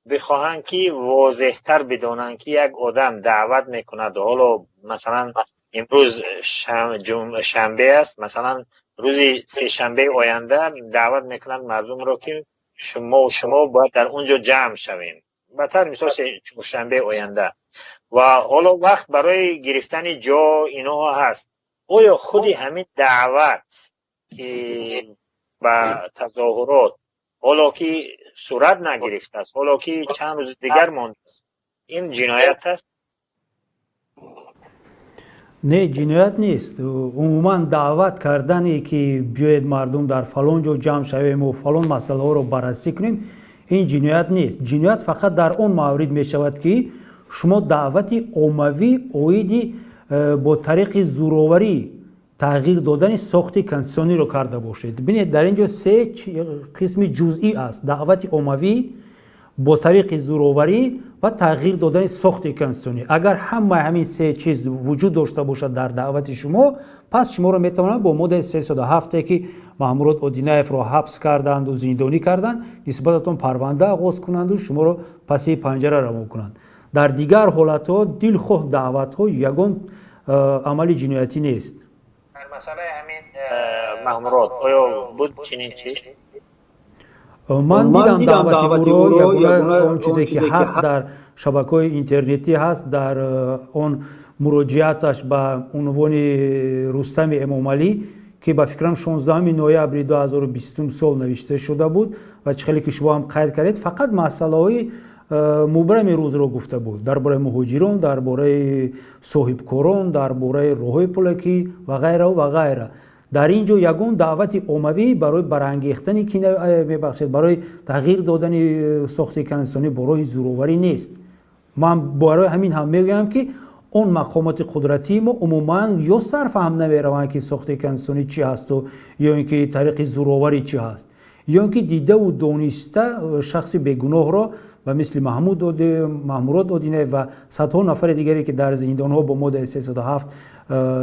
بخواهند که واضح‌تر بدانند که یک آدم دعوت میکند، حالا مثلا امروز شنبه است، مثلا روز سه شنبه آینده دعوت میکنند مردم را که شما باید در اونجا جمع شویم، بهتر مثال چهارشنبه آینده، و حالا وقت برای گرفتن جا اینها هست. آیا خودی همین دعوت که به تظاهرات حالا که صورت نگرفته است، حالا که چند روز دیگر مانده است، این جنایت است؟ نه، جنایت نیست. عموما دعوت کردنی که بیاید مردم در فلان جا جمع شویم و فلان مسئله ها رو بررسی کنیم، این جنایت نیست. جنایت فقط در اون موارد می شود که شما دعوت عمومی اویدی با طریق زوراوری تغییر دادن ساخت کنستیتوسیونی رو کرده باشید. ببینید در اینجا سه قسم جزئی است: دعوت عمومی با طریق زوراوری و تغییر دادن ساخت کنستیتوسیونی. اگر همین سه چیز وجود داشته باشد در دعوت شما، پس شما رو میتوانند با ماده 307 که مامورات اودینایف را حبس کردند و زندانی کردند نسبتتون پرونده آغاز کنند و شما رو پس پنجره رها کنند. در دیگر حالت‌ها دلخواه دعوت‌ها یگان عمل جنایتی نیست. در مسئله همین مامورات آیا بود چنین چیز؟ من دیدم دعوتی او رو، یا اون چیزی که هست در شبکه‌های اینترنتی هست، در اون مراجعتش به عنوان رستم امامعلی که به فکرم 16 نوامبر 2020 سال نوشته شده بود و چه خیلی که شما هم قید کردید، فقط مسائل مبرم روز رو گفته بود، درباره مهاجران، درباره صاحبکاران، درباره راههای پلکی و غیره و غیره. در اینجا یگان دعوت عمومی برای برانگیختن برای تغییر دادن ساخت کنستیتوسیونی برای زوراوری نیست. من برای همین هم میگم که اون مقامات قدرتی ما عموما یا صرف هم نمیروند که ساخت کنستیتوسیونی چی هست و یا اینکه طریق زوراوری چی هست، یا اینکه دیده و دانسته شخص بیگناه را و مثل مامورات اودینه و صدها نفر دیگری که در زندان‌ها با ماده 307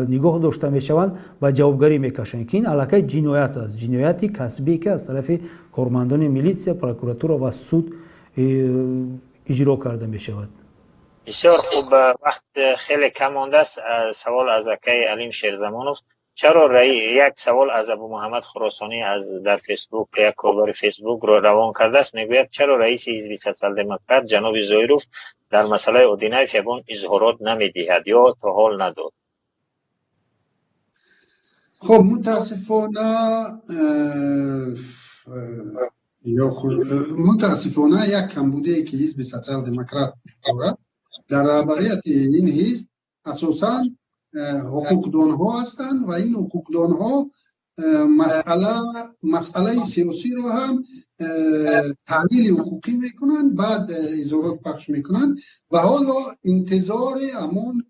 نگاه داشته میشوند و جوابگری میکشند که این علاقه جنایت است، جنایتی کسبی که از طرف کارمندان میلیسیا، پروکراتور و سود اجرا کرده میشود. بسیار خوب. وقت خیلی کم مانده است. سوال از اکای علیم شیرزمانوف: چرا یک سوال از ابو محمد خراسانی از در فیسبوک، یک کاربر فیسبوک رو روان کرده است، میگوید چرا رئیس حزب سوسیال دموکرات جناب زایروف در مسئله اودینایف یگان اظهارات نمیدهد یا تا حال نداد؟ خب متاسفانه یک کمبودی که حزب سوسیال دموکرات دارد در رهبریت این حزب اساساً حقوقدان ها هستند و این حقوقدان ها مسئله سیاسی رو هم تحلیل حقوقی میکنند، بعد اظهارات پخش میکنند و حالا انتظار همون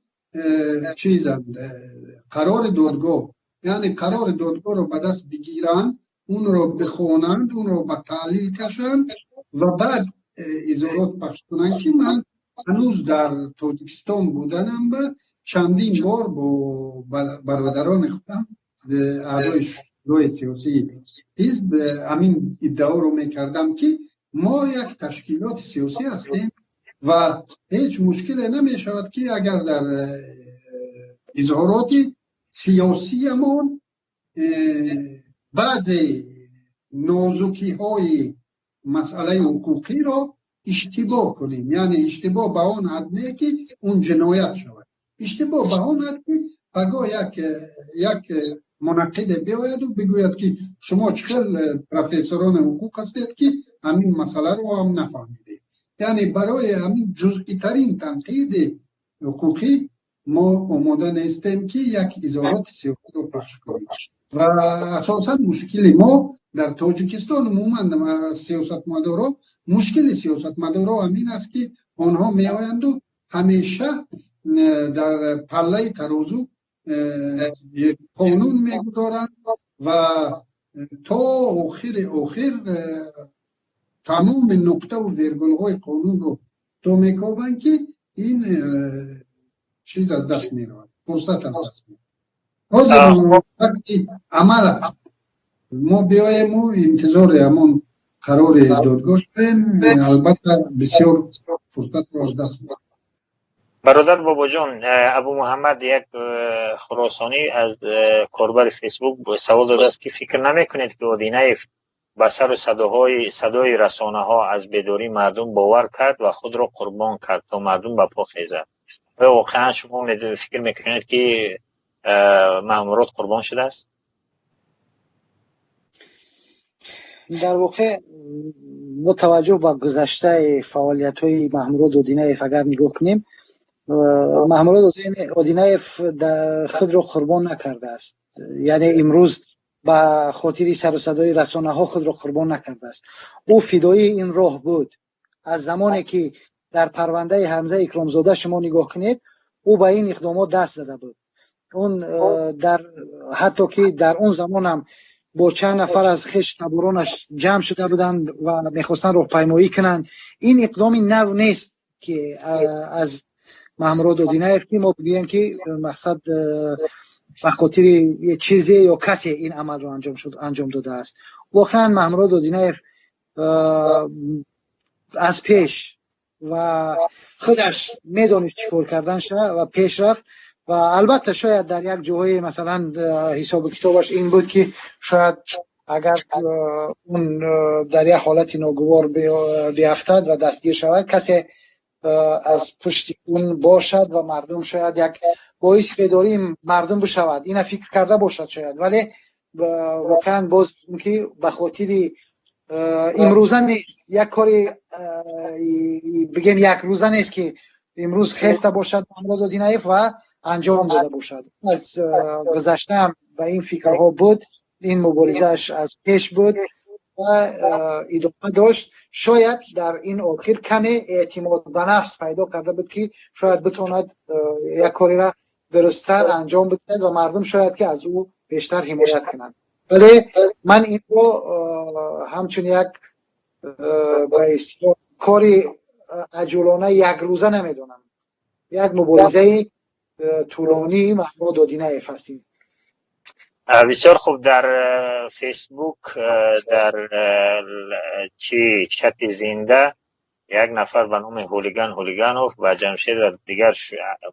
قرار دادگاه، یعنی قرار دادگاه رو به دست بگیرند، اون رو بخوانند، اون رو به تحلیل کشند و بعد اظهارات پخش کنند. که من هنوز در تاجیکستان بودنم و چندین بار با برادران خودم اعضای شورای سیاسی حزب همین ادعا رو میکردم که ما یک تشکیلات سیاسی هستیم و هیچ مشکلی نمی شود که اگر در اظهاراتی سیاسیمون بعضی نازکی های مسئله حقوقی رو اشتباه کنیم، یعنی اشتباه به اون حد نه که اون جنایت شود، اشتباه به اون حد که بگاه یک منقد بیاید و بگوید که شما چخیل پروفسوران حقوق هستید که همین مسئله رو هم نفهمیدید. یعنی برای همین جزئی ترین تنقید حقوقی ما آماده نیستیم که یک اظهارات سیاسی رو پخش کنیم. و اساسا مشکل ما در تاجیکستان عموما سیاستمدارا، مشکل سیاستمدارا همین است که آنها می آیند و همیشه در پله ترازو قانون میگذارند و تا آخر تمام نقطه و ویرگول های قانون رو تو میکوبند که این چیز از دست میرود، فرصت از دست میرود. حاضر وقتی عمل است ما بیایم و انتظار همون قرار دادگاه شدیم، البته بسیار فرصت رو از دست میرود. برادر بابا جان، ابو محمد یک خراسانی از کاربر فیسبوک سوال داده است که فکر نمیکنید که اودینایف به سر و صدای رسانه ها از بیداری مردم باور کرد و خود را قربان کرد تا مردم به پا خیزد؟ و واقعا شما فکر میکنید که مامورات قربان شده است؟ در واقع با توجه به گذشته فعالیت‌های مامورات اودینایف اگر نگاه کنیم، مامورات اودینایف خود را قربان نکرده است. یعنی امروز به خاطر سر و صدای رسانه ها خود را قربان نکرده است. او فدایی این راه بود. از زمانی که در پرونده حمزه اکرامزاده شما نگاه کنید، او به این اقدامات دست داده بود. اون حتی که در اون زمان هم با چند نفر از خش تبورانش جمع شده بودند و میخواستن راهپیمایی کنند. این اقدامی نو نیست که از مامورات اودینایف که ما بگوییم که مقصد به خاطر یه چیزی یا کسی این عمل رو انجام داده است. واقعا مامورات اودینایف از پیش و خودش میدونست چیکار کردن شد و پیش رفت. و البته شاید در یک جاهای مثلا حساب کتابش این بود که شاید اگر اون در یک حالت ناگوار بیفتد و دستگیر شود، کسی از پشت اون باشد و مردم شاید یک باعث بیداری مردم بشود، این فکر کرده باشد شاید. ولی واقعا باز که به خاطر امروزه نیست، یک کاری بگیم یک روزه نیست که امروز خسته باشد مامورات اودینایف و انجام داده باشد. از گذشته هم و این فکرها بود، این مبارزهش از پیش بود و ادامه داشت. شاید در این آخر کمی اعتماد به نفس پیدا کرده بود که شاید بتواند یک کاری را درست‌تر انجام بده و مردم شاید که از او بیشتر حمایت کنند. ولی من این رو همچون یک به اصطلاح کاری عجولانه یک روزه نمیدونم، یک مبارزه طولانی مامورات اودینایف است. بسیار خوب. در فیسبوک در چت زنده یک نفر به نام هولیگانوف و جمشید و دیگر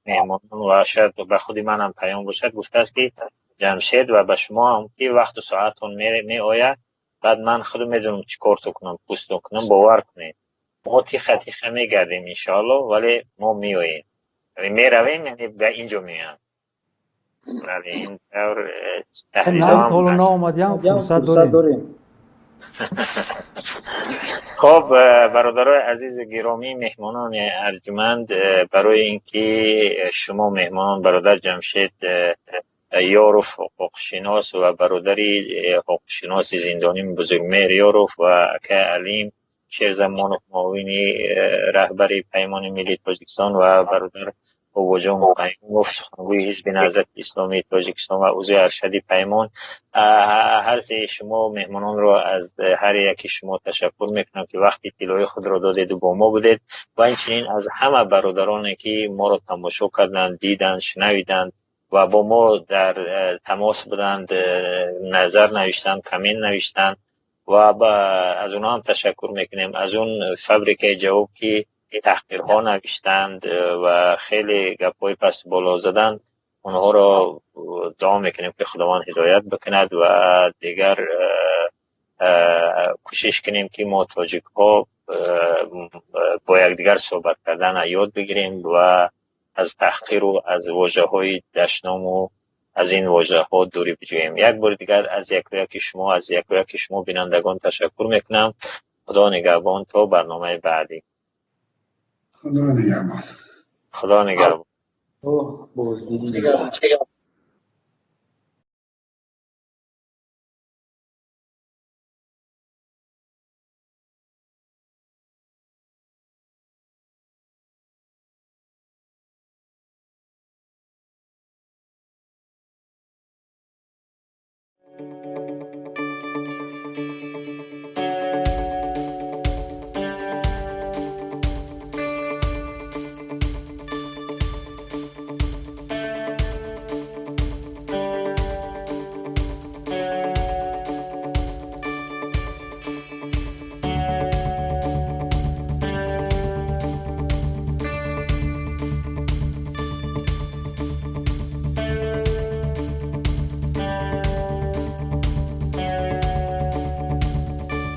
مهمانان و شاید به خودی من هم پیام باشد گفته است که جمشید و به شما هم که وقت و ساعتون می آید، بعد من خودم میدونم چی کار تو کنم، پوست کنم، باور کنید ما تیخه می گردیم انشاءالله، ولی ما می آییم، می رویم، یعنی به اینجا می آیم. ولی این طور تحلیل هم آمدیم فرصت داریم. خب برادرای عزیز گرامی، مهمانان ارجمند، برای اینکه شما مهمانان برادر جمشید یاروف حقوقشناس و برادری حقوقشناس زندانی بزرگمهر یاروف و اکا علیم شیرزمان معاونی رهبری پیمان ملی تاجیکستان و برادر باباجان قیوموف سخنگوی حزب نهضت اسلامی تاجیکستان و عضو ارشد پیمان، هر سه شما مهمانان را از هر یکی شما تشکر میکنم که وقتی طلای خود را دادید و با ما بودید و همچنین از همه برادرانی که ما را تماشا کردند، دیدند، شنویدند و با ما در تماس بودند، نظر نوشتند، کامنت نوشتند و از اونها هم تشکر میکنیم. از اون فبریکه جواب که تحقیرها نوشتند و خیلی گپای پس بالا زدند، اونها را دعا میکنیم که خداوند هدایت بکند و دیگر کوشش کنیم که ما تاجیک ها با یکدیگر صحبت کردن یاد بگیریم و از تحقیر و از واژه های دشنام و از این واژه ها دوری بجوییم. یک بار دیگر از یک و یک شما بینندگان تشکر میکنم. خدا نگهبان تا برنامه بعدی. خدا نگهبان. خدا نگهبان.